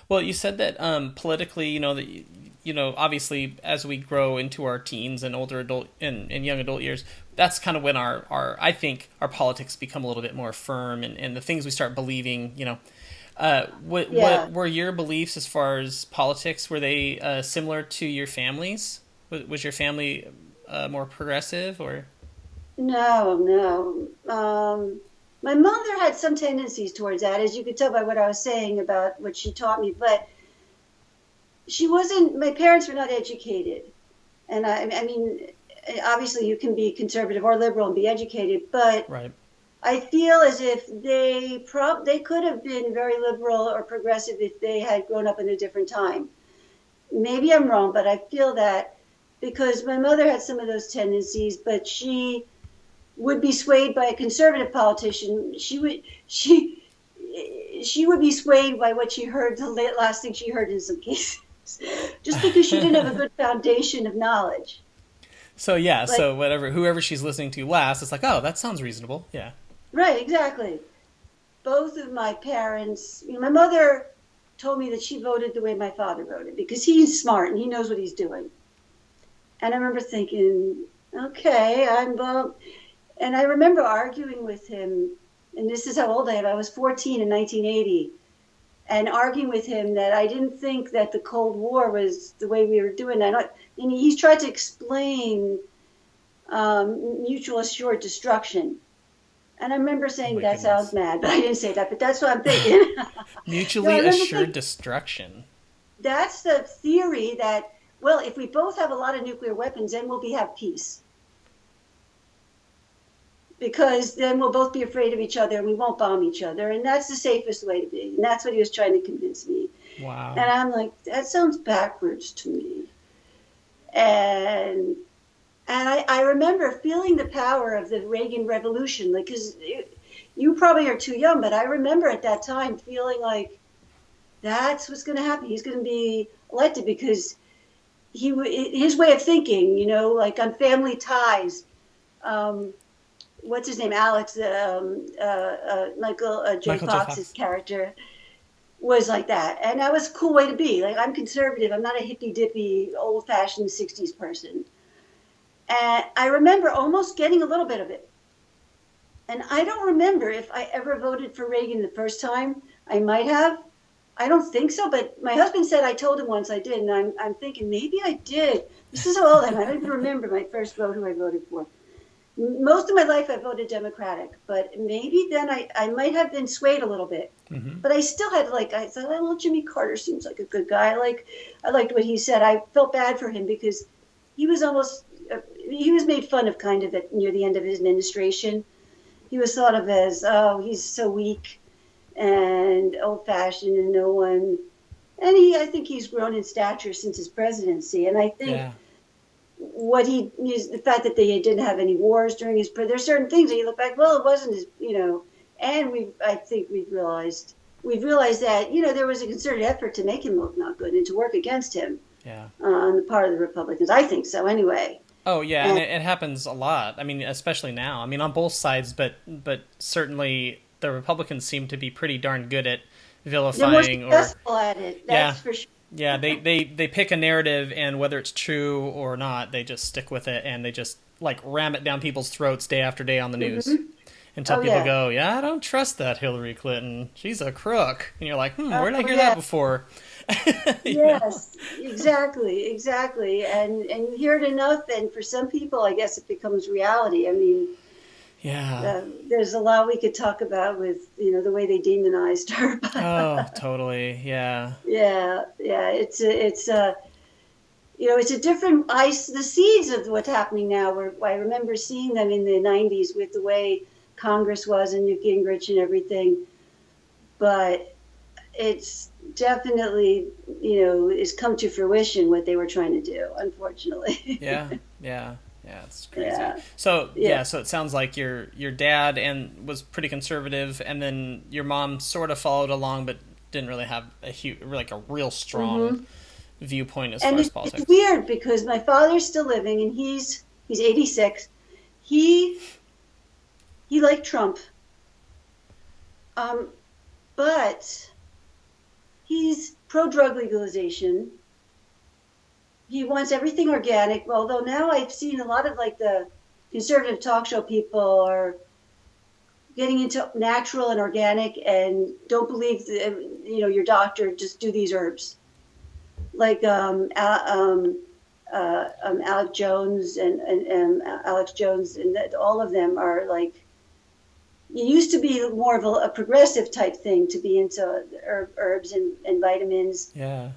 Well, you said that politically, that obviously as we grow into our teens and older adult and young adult years, that's kind of when our I think our politics become a little bit more firm, and the things we start believing. What Yeah. were your beliefs as far as politics? Were they similar to your family's? Was your family more progressive or? No, no. My mother had some tendencies towards that, as you could tell by what I was saying about what she taught me, but she wasn't, my parents were not educated. And I mean, obviously you can be conservative or liberal and be educated, but Right. I feel as if they could have been very liberal or progressive if they had grown up in a different time. Maybe I'm wrong, but I feel that because my mother had some of those tendencies, but she would be swayed by a conservative politician. She would be swayed by what she heard, the last thing she heard in some cases, just because she didn't have a good foundation of knowledge. So yeah, Like, so whoever she's listening to last, it's like, oh, that sounds reasonable. Yeah. right, exactly. Both of my parents, my mother told me that she voted the way my father voted because he's smart and he knows what he's doing. And I remember thinking, okay, and I remember arguing with him, and this is how old I am. I was 14 in 1980, and arguing with him that I didn't think that the Cold War was the way we were doing that. And he's tried to explain mutual assured destruction. And I remember Oh saying, my that sounds goodness. mad, but I didn't say that, but that's what I'm thinking. No, I Mutually remember assured thinking, destruction. that's the theory that, well, if we both have a lot of nuclear weapons, then we'll have peace. Because then we'll both be afraid of each other and we won't bomb each other. And that's the safest way to be. And that's what he was trying to convince me. Wow. And I'm like, that sounds backwards to me. And I remember feeling the power of the Reagan Revolution, like, because you probably are too young, but I remember at that time feeling like that's what's going to happen. He's going to be elected because his way of thinking, like on family ties. What's his name? Alex, Michael J. Michael J. Fox's Fox. character was like that. And that was a cool way to be. Like, I'm conservative. I'm not a hippy dippy, old fashioned 60s person. And I remember almost getting a little bit of it. And I don't remember if I ever voted for Reagan the first time. I might have. I don't think so, but my husband said I told him once I did, and I'm thinking maybe I did. This is how old I am. I don't even remember my first vote who I voted for. Most of my life I voted Democratic, but maybe then I might have been swayed a little bit. Mm-hmm. But I still had, I thought, well, Jimmy Carter seems like a good guy. I liked what he said. I felt bad for him because he was made fun of kind of near the end of his administration. He was thought of as, oh, he's so weak and old-fashioned and no one And I think he's grown in stature since his presidency. And I think Yeah. the fact that they didn't have any wars during his, there's certain things that you look back, well, it wasn't his, and I think we've realized that, there was a concerted effort to make him look not good and to work against him Yeah. on the part of the Republicans. I think so anyway. Oh yeah, and it happens a lot. I mean, especially now. I mean, on both sides, but certainly the Republicans seem to be pretty darn good at They're more vilifying successful at it, that's for sure. yeah, they pick a narrative, and whether it's true or not, they just stick with it, and they just like ram it down people's throats day after day on the news. Until people go, yeah, I don't trust that Hillary Clinton. She's a crook. And you're like, where did I hear that before? Yes, exactly. And you hear it enough, and for some people, I guess it becomes reality. I mean, there's a lot we could talk about with, the way they demonized her. Oh, totally. Yeah. Yeah. It's a different the seeds of what's happening now. Where I remember seeing them in the 90s with the way Congress was and Newt Gingrich and everything, but it's definitely, it's come to fruition what they were trying to do, unfortunately. Yeah, it's crazy. Yeah. So so it sounds like your dad was pretty conservative, and then your mom sort of followed along, but didn't really have a real strong viewpoint as far as politics. It's weird because my father's still living, and he's 86. He liked Trump, but he's pro-drug legalization. He wants everything organic, although now I've seen a lot of the conservative talk show people are getting into natural and organic and don't believe your doctor, just do these herbs. Like Alex Jones and Alex Jones, and all of them are like, it used to be more of a progressive type thing to be into herbs and vitamins. Yeah.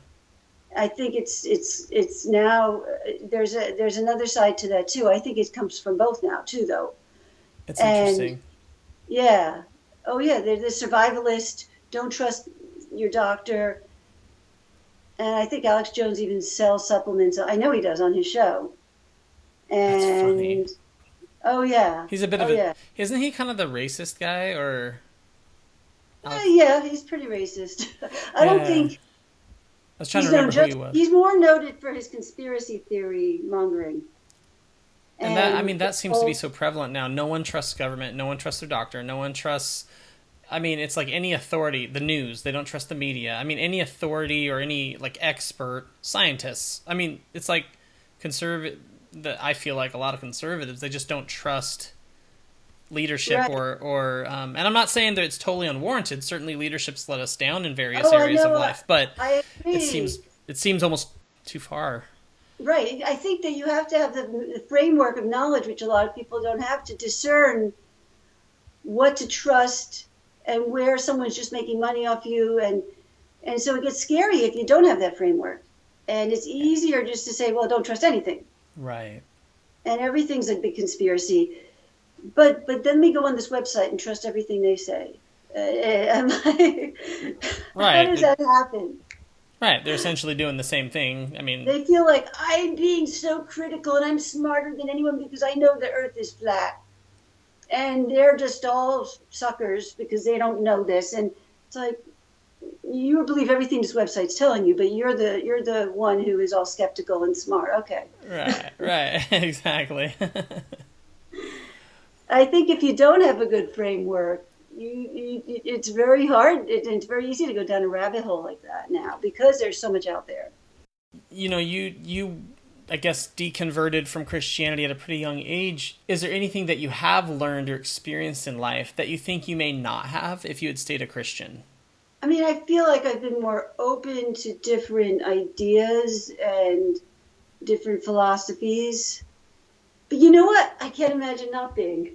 I think it's now there's another side to that too. I think it comes from both now too, though. It's interesting. Yeah. Oh yeah. They're the survivalist. Don't trust your doctor. And I think Alex Jones even sells supplements. I know he does on his show. And that's funny. Oh yeah. He's a bit of a. Isn't he kind of the racist guy, or? Yeah, he's pretty racist. I don't think. I was trying to remember who he was. He's more noted for his conspiracy theory mongering. And that seems to be so prevalent now. No one trusts government. No one trusts their doctor. No one trusts. I mean, it's like any authority, the news. They don't trust the media. I mean, any authority or any expert, scientists. I mean, it's like I feel like a lot of conservatives, they just don't trust leadership, right. or and I'm not saying that it's totally unwarranted. Certainly leadership's let us down in various areas of life, but I agree. it seems almost too far. Right. I think that you have to have the framework of knowledge, which a lot of people don't have, to discern what to trust and where someone's just making money off you, and so it gets scary if you don't have that framework. And it's easier just to say, well, don't trust anything. Right. And everything's a big conspiracy. But then we go on this website and trust everything they say. I'm like, right. How does that happen? Right. They're essentially doing the same thing. I mean, they feel like I'm being so critical and I'm smarter than anyone because I know the earth is flat. And they're just all suckers because they don't know this. And it's like, you believe everything this website's telling you, but you're the one who is all skeptical and smart. Okay. Right. Exactly. I think if you don't have a good framework, it's very hard. It's very easy to go down a rabbit hole like that now because there's so much out there. You I guess deconverted from Christianity at a pretty young age. Is there anything that you have learned or experienced in life that you think you may not have if you had stayed a Christian? I mean, I feel like I've been more open to different ideas and different philosophies. But you know what? I can't imagine not being.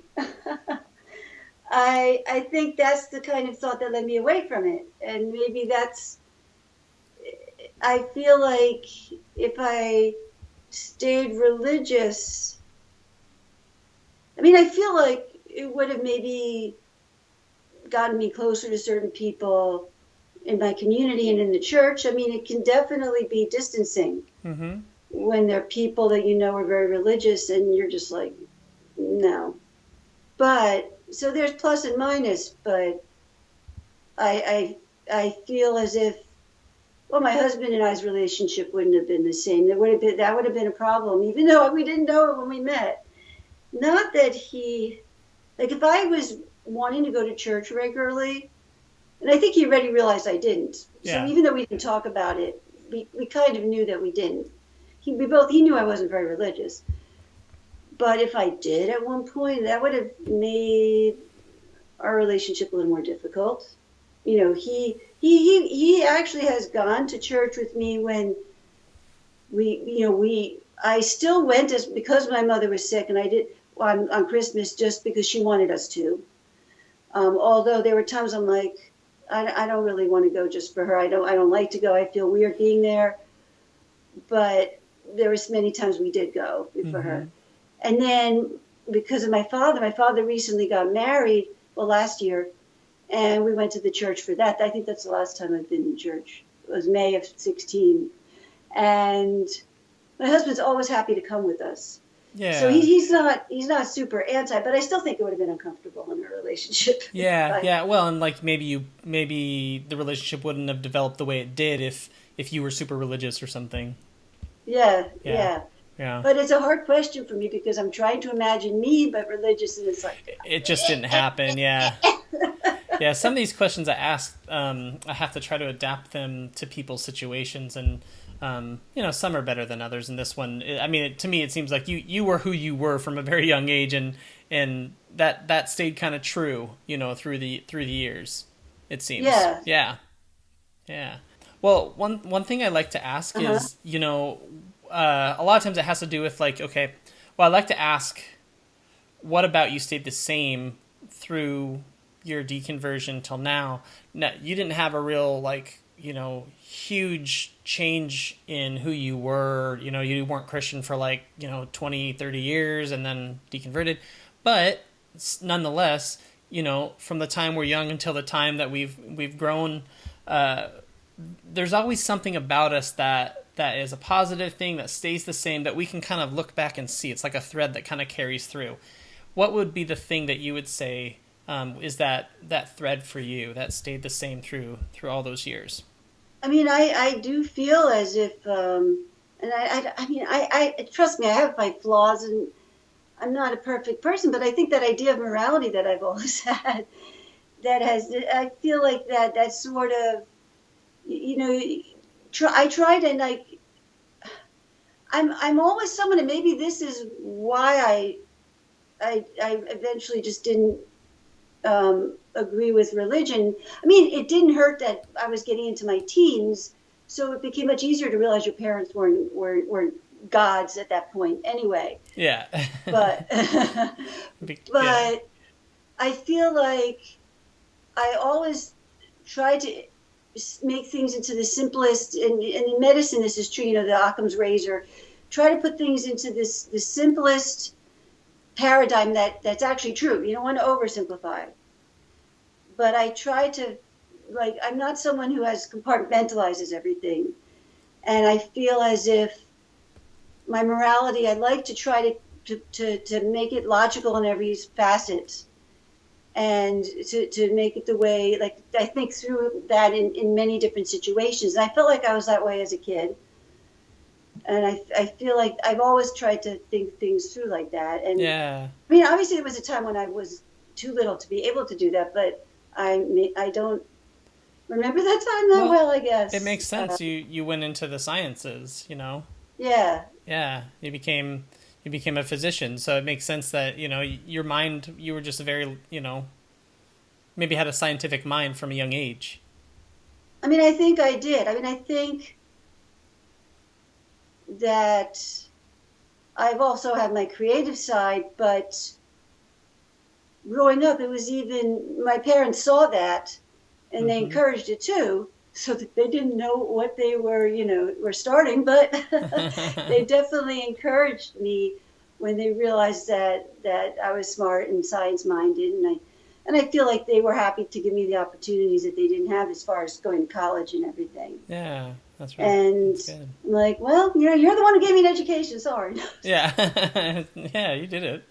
I think that's the kind of thought that led me away from it. And maybe I feel like if I stayed religious, I mean, I feel like it would have maybe gotten me closer to certain people in my community and in the church, I mean, it can definitely be distancing Mm-hmm. when there are people that you know are very religious and you're just like, no. But so there's plus and minus, but I feel as if, well, my husband and I's relationship wouldn't have been the same. That would have been a problem, even though we didn't know it when we met. Not that he, like, if I was wanting to go to church regularly, and I think he already realized I didn't. Yeah. So even though we didn't talk about it, we kind of knew that we didn't. He knew I wasn't very religious. But if I did at one point, that would have made our relationship a little more difficult. You know, he actually has gone to church with me when I still went because my mother was sick, and I did on Christmas just because she wanted us to. Although there were times I'm like, I don't really want to go just for her. I don't like to go. I feel weird being there. But there was many times we did go for her. And then because of my father recently got married, last year, and we went to the church for that. I think that's the last time I've been in church. It was May of 16. And my husband's always happy to come with us. Yeah. So he's not super anti, but I still think it would have been uncomfortable in our relationship. Yeah, yeah. Well, and like maybe the relationship wouldn't have developed the way it did if you were super religious or something. Yeah. Yeah. But it's a hard question for me because I'm trying to imagine me, but religious, and it's like it just didn't happen. Yeah. Yeah. Some of these questions I ask, I have to try to adapt them to people's situations, and some are better than others. And this one, I mean, to me, it seems like you were who you were from a very young age, and that stayed kind of true, through the years. It seems. Yeah. Yeah. Well, one thing I like to ask is, a lot of times it has to do with like, okay, well, I like to ask, what about you stayed the same through your deconversion till now? No, you didn't have a real huge change in who you were. You weren't Christian for 20, 30 years and then deconverted. But nonetheless, from the time we're young until the time that we've grown, there's always something about us that is a positive thing that stays the same, that we can kind of look back and see. It's like a thread that kind of carries through. What would be the thing that you would say is that thread for you that stayed the same through all those years? I mean, I do feel as if, and I trust me, I have my flaws, and I'm not a perfect person, but I think that idea of morality that I've always had, I feel like that sort of, I try to I'm always someone, and maybe this is why I eventually just didn't agree with religion. I mean, it didn't hurt that I was getting into my teens, so it became much easier to realize your parents weren't gods at that point anyway. Yeah. But I feel like I always try to make things into the simplest, and in medicine this is true, the Occam's razor. Try to put things into the simplest paradigm that's actually true. You don't want to oversimplify. But I try to, I'm not someone who compartmentalizes everything. And I feel as if my morality, I'd like to try to make it logical in every facet, and to make it the way, I think through that in many different situations. And I felt like I was that way as a kid. And I feel like I've always tried to think things through like that. And yeah. I mean, obviously there was a time when I was too little to be able to do that, but I don't remember that time that well, I guess. It makes sense. You went into the sciences, Yeah. Yeah. You became a physician, so it makes sense that, your mind, you were just a very, maybe had a scientific mind from a young age. I mean, I think I did. I mean, I think that I've also had my creative side, but growing up, it was even, my parents saw that, and they encouraged it too, so that they didn't know what they were starting, but they definitely encouraged me when they realized that I was smart and science-minded, And I feel like they were happy to give me the opportunities that they didn't have as far as going to college and everything. Yeah, that's right. And That's good. I'm like, well, you're the one who gave me an education. Sorry. Yeah. Yeah, you did it.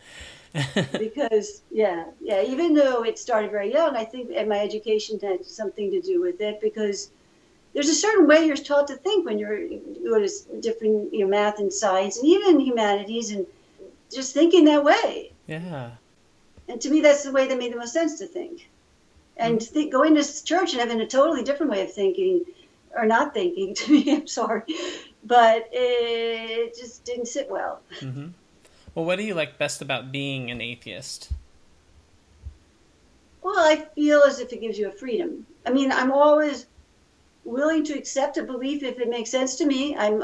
Because, even though it started very young, I think, and my education had something to do with it, because there's a certain way you're taught to think when you go to different, math and science and even humanities, and just thinking that way. Yeah. And to me, that's the way that made the most sense to think. And going to church and having a totally different way of thinking, or not thinking, to me, I'm sorry, but it just didn't sit well. Mm-hmm. Well, what do you like best about being an atheist? Well, I feel as if it gives you a freedom. I mean, I'm always willing to accept a belief if it makes sense to me. I'm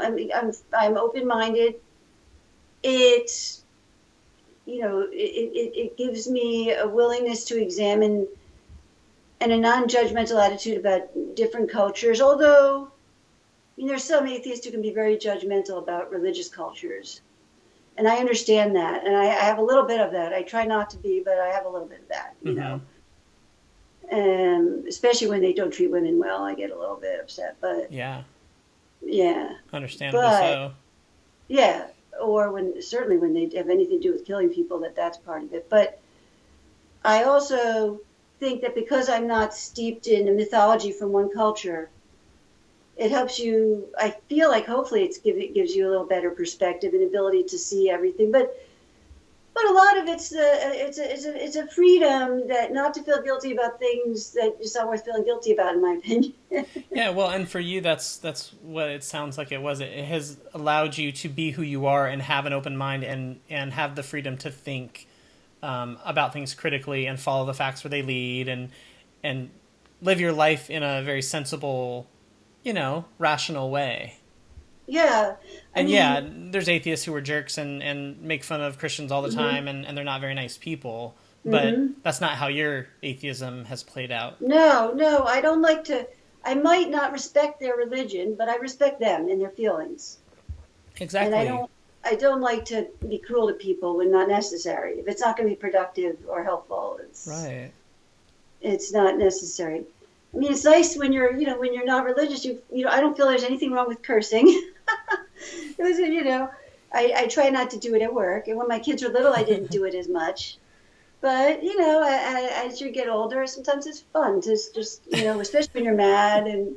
open-minded. It gives me a willingness to examine and a non-judgmental attitude about different cultures. Although, there's some atheists who can be very judgmental about religious cultures. And I understand that. And I have a little bit of that. I try not to be, but I have a little bit of that, especially when they don't treat women well, I get a little bit upset. But yeah. Understandably so. Yeah. Or certainly when they have anything to do with killing people, that's part of it. But I also think that because I'm not steeped in a mythology from one culture, it helps you. I feel like hopefully it gives you a little better perspective and ability to see everything. But a lot of it's a freedom that not to feel guilty about things that it's not worth feeling guilty about, in my opinion. Yeah, well, and for you, that's what it sounds like it was. It has allowed you to be who you are and have an open mind and have the freedom to think about things critically and follow the facts where they lead and live your life in a very sensible, rational way. Yeah. I mean, there's atheists who are jerks and make fun of Christians all the time, and they're not very nice people. But that's not how your atheism has played out. No, I don't like to. I might not respect their religion, but I respect them and their feelings. Exactly. And I don't like to be cruel to people when not necessary. If it's not going to be productive or helpful, it's not necessary. I mean, it's nice when you're not religious. I don't feel there's anything wrong with cursing. It was, I try not to do it at work. And when my kids were little, I didn't do it as much. But, as you get older, sometimes it's fun to just, especially when you're mad and,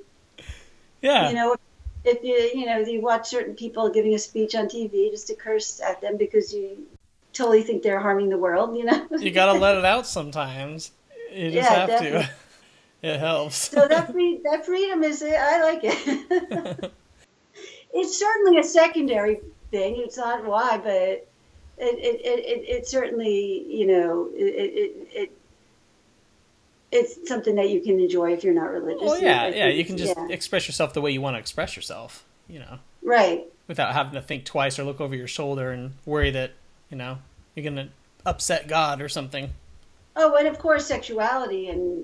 if you watch certain people giving a speech on TV just to curse at them because you totally think they're harming the world, You got to let it out sometimes. You just have definitely. To. It helps. So that freedom I like it. It's certainly a secondary thing. It's not why, but it certainly, it's something that you can enjoy if you're not religious. Well, yeah, you can just express yourself the way you want to express yourself, Right. Without having to think twice or look over your shoulder and worry that, you're going to upset God or something. Oh, and of course, sexuality and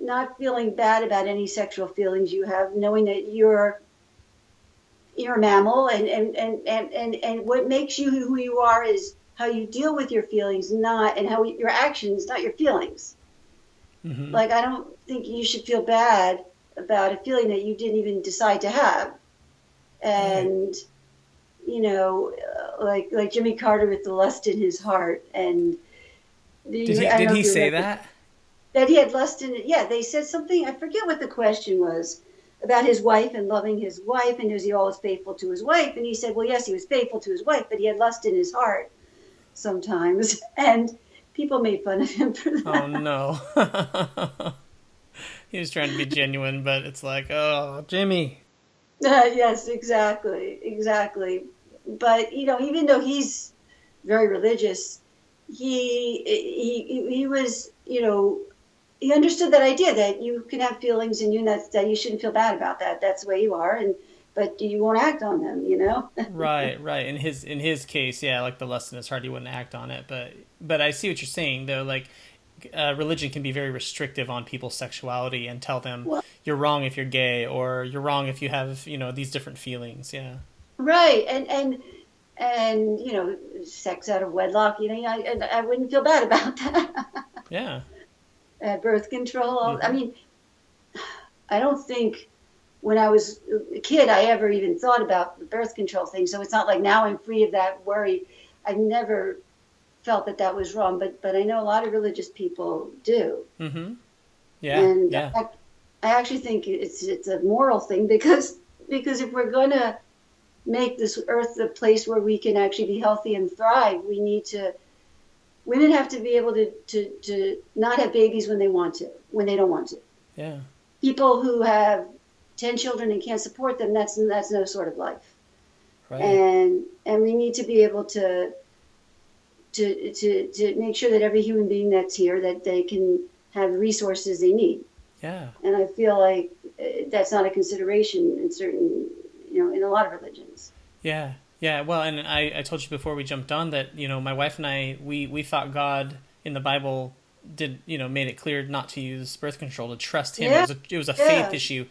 not feeling bad about any sexual feelings you have, knowing that you're a mammal, and what makes you who you are is how you deal with your feelings, and how your actions, not your feelings. Mm-hmm. Like, I don't think you should feel bad about a feeling that you didn't even decide to have. And, like Jimmy Carter with the lust in his heart. And did he say that? That he had lust in it. Yeah, they said something, I forget what the question was, about his wife and loving his wife, and was he always faithful to his wife? And he said, well, yes, he was faithful to his wife, but he had lust in his heart sometimes. And people made fun of him for that. Oh, no. He was trying to be genuine, but it's like, oh, Jimmy. Yes, exactly. But, even though he's very religious, he was, he understood that idea that you can have feelings and that you shouldn't feel bad about that. That's the way you are, but you won't act on them, Right. In his case, yeah, like the lust in his heart, he wouldn't act on it. But I see what you're saying, though. Like, religion can be very restrictive on people's sexuality and tell them you're wrong if you're gay, or you're wrong if you have, these different feelings. Yeah. Right. And sex out of wedlock, I wouldn't feel bad about that. Yeah. birth control. I Mm-hmm. mean, I don't think when I was a kid I ever even thought about the birth control thing. So it's not like now I'm free of that worry. I've never felt that that was wrong, but I know a lot of religious people do, Mm-hmm. Yeah. and Yeah. I actually think it's a moral thing because if we're gonna make this earth a place where we can actually be healthy and thrive, we need to women have to be able to not have babies when when they don't want to. Yeah. People who have 10 children and can't support them, that's no sort of life. Right. And we need to be able to make sure that every human being that's here, that they can have the resources they need. Yeah. And I feel like that's not a consideration in certain, in a lot of religions. Yeah. Yeah. Well, and I told you before we jumped on that, my wife and I, we thought God in the Bible did, made it clear not to use birth control, to trust him. Yeah, It was a faith yeah, issue.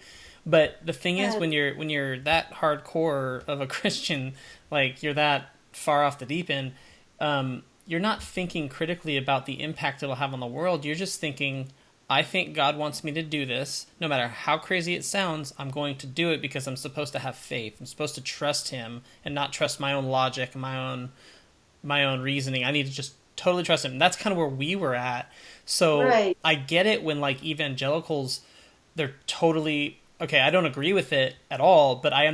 But the thing is, yeah, when you're that hardcore of a Christian, like you're that far off the deep end, you're not thinking critically about the impact it'll have on the world. You're just thinking, I think God wants me to do this. No matter how crazy it sounds, I'm going to do it because I'm supposed to have faith. I'm supposed to trust him and not trust my own logic and my own reasoning. I need to just totally trust him. And that's kind of where we were at. So right. I get it when like evangelicals, they're totally okay. I don't agree with it at all, but I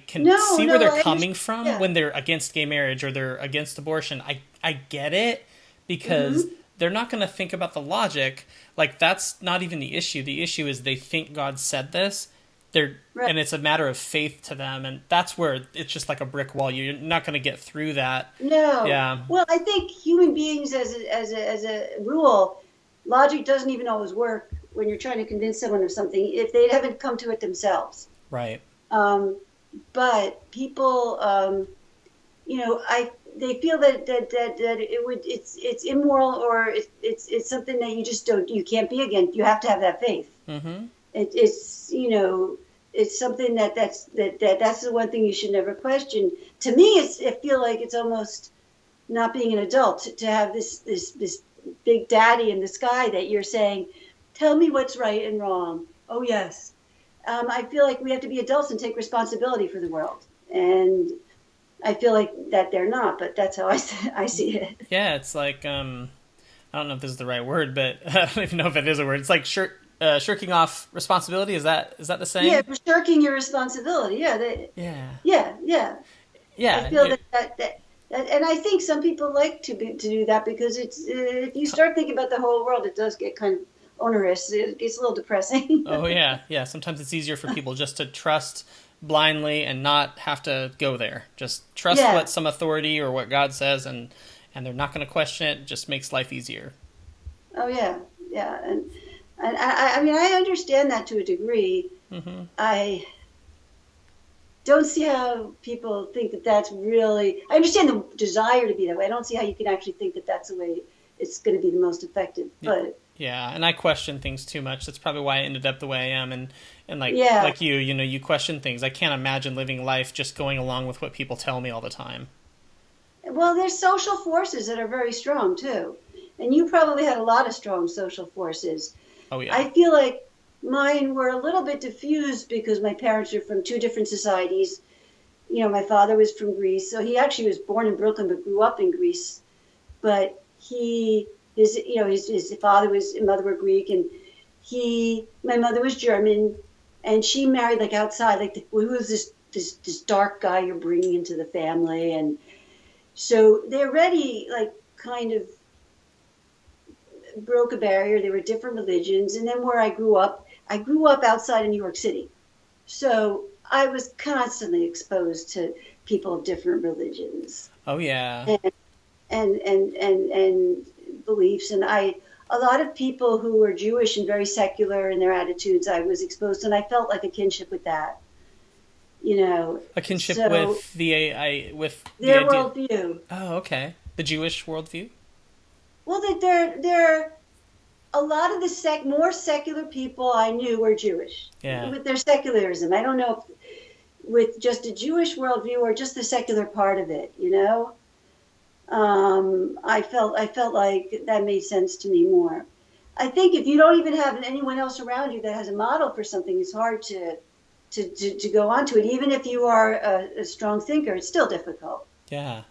can No, see where no, they're I coming understand. from Yeah. when they're against gay marriage or they're against abortion. I get it because Hmm. they're not going to think about the logic. Like that's not even the issue. The issue is they think God said this. Right. And it's a matter of faith to them, and that's where it's just like a brick wall. You're not going to get through that. No. Yeah. Well, I think human beings, as a rule, logic doesn't even always work when you're trying to convince someone of something if they haven't come to it themselves. Right. Um, but people, I they feel that it's immoral, or it's something that you can't be against. You have to have that faith. Mm-hmm. It's something that's the one thing you should never question. To me, I feel like it's almost not being an adult to have this big daddy in the sky that you're saying, tell me what's right and wrong. Oh yes. I feel like we have to be adults and take responsibility for the world, and I feel like that they're not, but that's how I see it. Yeah, it's like I don't know if this is the right word, but I don't even know if it is a word. It's like shirking off responsibility. Is that the Yeah, saying? for shirking your responsibility. Yeah, Yeah. yeah. I Yeah. feel that, and I think some people like to do that because it's if you start thinking about the whole world, it does get kind of onerous. It gets a little depressing. Oh yeah. Yeah. Sometimes it's easier for people just to trust blindly and not have to go there. Just trust Yeah. what some authority or what God says, and they're not going to question it. It just makes life easier. Oh yeah, yeah, and I mean I understand that to a degree. Mm-hmm. I don't see how people think that that's really. I understand the desire to be that way. I don't see how you can actually think that that's the way it's going to be the most effective. But Yeah, and I question things too much. That's probably why I ended up the way I am. And like yeah, like you question things. I can't imagine living life just going along with what people tell me all the time. well, there's social forces that are very strong too, and you probably had a lot of strong social forces. Oh yeah. I feel like mine were a little bit diffused because my parents are from two different societies. My father was from Greece, so he actually was born in Brooklyn but grew up in Greece. But his father and mother were Greek, and my mother was German, and she married like outside, like who was this dark guy you're bringing into the family, and so they already like kind of broke a barrier. They were different religions, and then where I grew up outside of New York City, so I was constantly exposed to people of different religions Oh yeah. and beliefs, and a lot of people who were Jewish and very secular in their attitudes I was exposed to, and I felt like a kinship with that, A kinship so with the their idea. worldview. Oh, okay. The Jewish worldview. Well, that they're a lot of the more secular people I knew were Jewish Yeah. with their secularism. I don't know if with just a Jewish worldview or just the secular part of it. I felt like that made sense to me more. I think if you don't even have anyone else around you that has a model for something, it's hard to go on to it. Even if you are a strong thinker, it's still difficult. Yeah.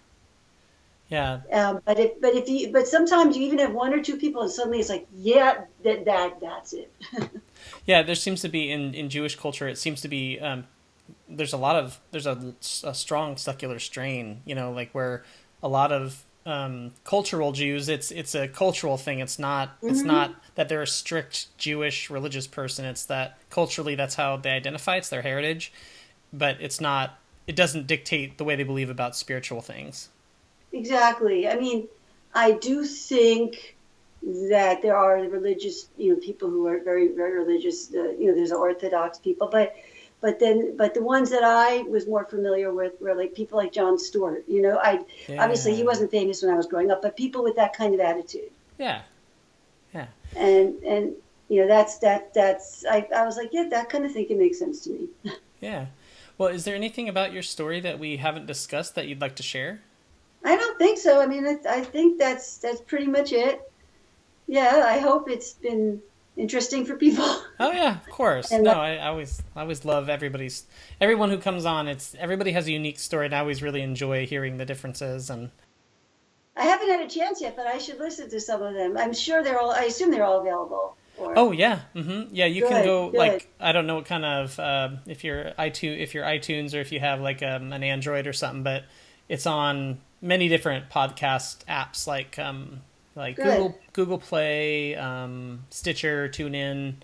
Yeah. But sometimes you even have one or two people, and suddenly it's like, yeah, that's it. Yeah, there seems to be in Jewish culture, it seems to be there's a strong secular strain, like where a lot of cultural Jews, it's a cultural thing. It's not that they're a strict Jewish religious person. It's that culturally that's how they identify. It's their heritage, but it doesn't dictate the way they believe about spiritual things. Exactly. I mean, I do think that there are religious, people who are very, very religious. There's Orthodox people, but the ones that I was more familiar with were like people like John Stewart. Obviously he wasn't famous when I was growing up, but people with that kind of attitude. Yeah. Yeah. And that's I was like, yeah, that kind of thinking makes sense to me. Yeah. Well, is there anything about your story that we haven't discussed that you'd like to share? I don't think so. I mean, I think that's pretty much it. Yeah, I hope it's been interesting for people. Oh yeah, of course. And No, I always love everyone who comes on. Everybody has a unique story, and I always really enjoy hearing the differences. And I haven't had a chance yet, but I should listen to some of them. I assume they're all available. Oh yeah, yeah. You can go good. like I don't know what kind of if you're iTunes or if you have like an Android or something, but it's on many different podcast apps like Google Play, Stitcher, TuneIn,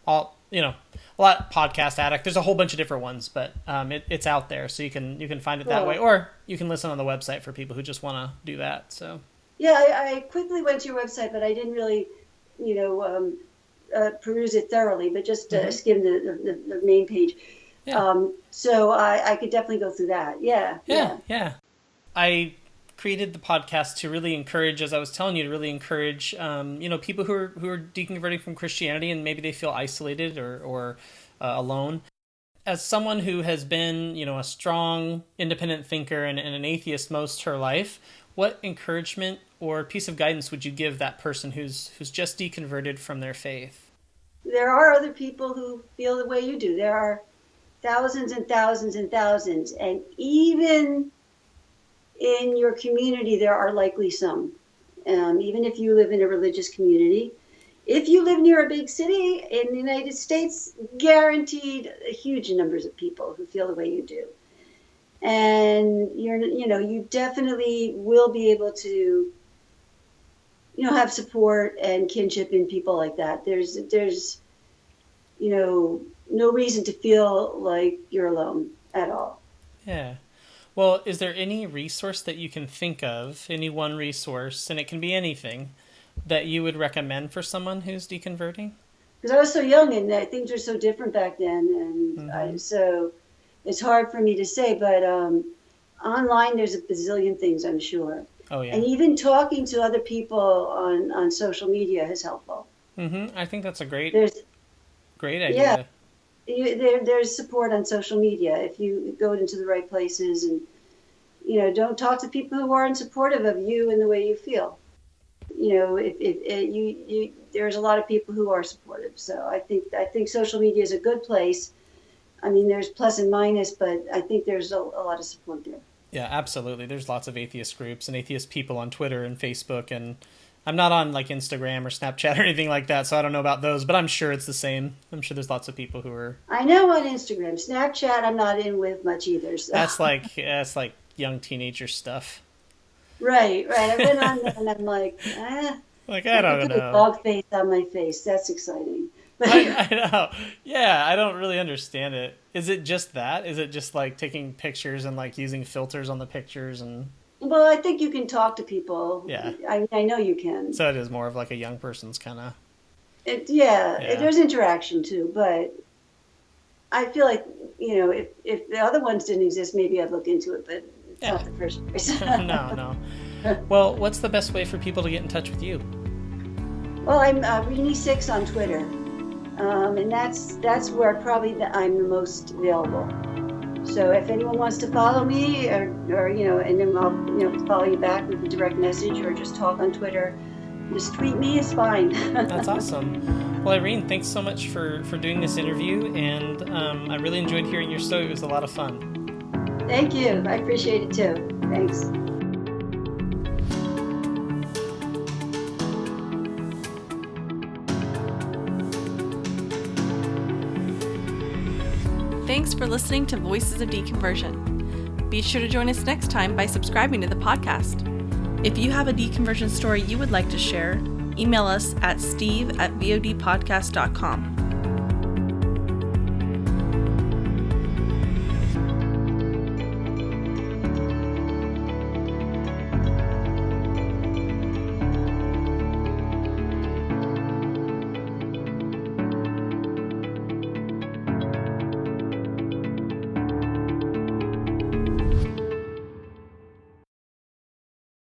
all a lot Podcast Addict. There's a whole bunch of different ones, but it's out there, so you can find it that way, or you can listen on the website for people who just want to do that. So yeah, I quickly went to your website, but I didn't really peruse it thoroughly, but just skimmed the main page. Yeah. So I could definitely go through that. Yeah. I created the podcast to really encourage, as I was telling you, to really encourage, people who are deconverting from Christianity and maybe they feel isolated or alone. As someone who has been, a strong, independent thinker and an atheist most her life, what encouragement or piece of guidance would you give that person who's just deconverted from their faith? There are other people who feel the way you do. There are thousands and thousands and thousands, and even in your community, there are likely some. Even if you live in a religious community, if you live near a big city in the United States, guaranteed huge numbers of people who feel the way you do. And you definitely will be able to, have support and kinship in people like that. There's no reason to feel like you're alone at all. Yeah. Well, is there any resource that you can think of, any one resource, and it can be anything, that you would recommend for someone who's deconverting? Because I was so young and things were so different back then, and so it's hard for me to say, but online there's a bazillion things, I'm sure. Oh, yeah. And even talking to other people on social media is helpful. I think that's a great idea. Yeah. There's support on social media if you go into the right places, and don't talk to people who aren't supportive of you and the way you feel. If there's a lot of people who are supportive, so I think social media is a good place. I mean, there's plus and minus, but I think there's a lot of support there. Yeah, absolutely. There's lots of atheist groups and atheist people on Twitter and Facebook, and I'm not on like Instagram or Snapchat or anything like that, so I don't know about those, but I'm sure it's the same. I'm sure there's lots of people who are... I know on Instagram. Snapchat I'm not in with much either. So. That's like young teenager stuff. Right. I went on there and I'm like, like, I don't know. Put a dog face on my face. That's exciting. I know. Yeah, I don't really understand it. Is it just that? Is it just like taking pictures and like using filters on the pictures and... Well, I think you can talk to people. Yeah. I know you can. So it is more of like a young person's kind of... There's interaction too, but I feel like, if the other ones didn't exist, maybe I'd look into it, but it's not the first place. No. Well, what's the best way for people to get in touch with you? Well, I'm Irene6 on Twitter, and that's where probably I'm the most available. So if anyone wants to follow me, or and then I'll follow you back with a direct message, or just talk on Twitter, Just tweet me is fine. That's awesome. Well, Irene, thanks so much for doing this interview, and I really enjoyed hearing your story. It was a lot of fun. Thank you. I appreciate it too. Thanks. Thanks for listening to Voices of Deconversion. Be sure to join us next time by subscribing to the podcast. If you have a deconversion story you would like to share, email us at steve@vodpodcast.com.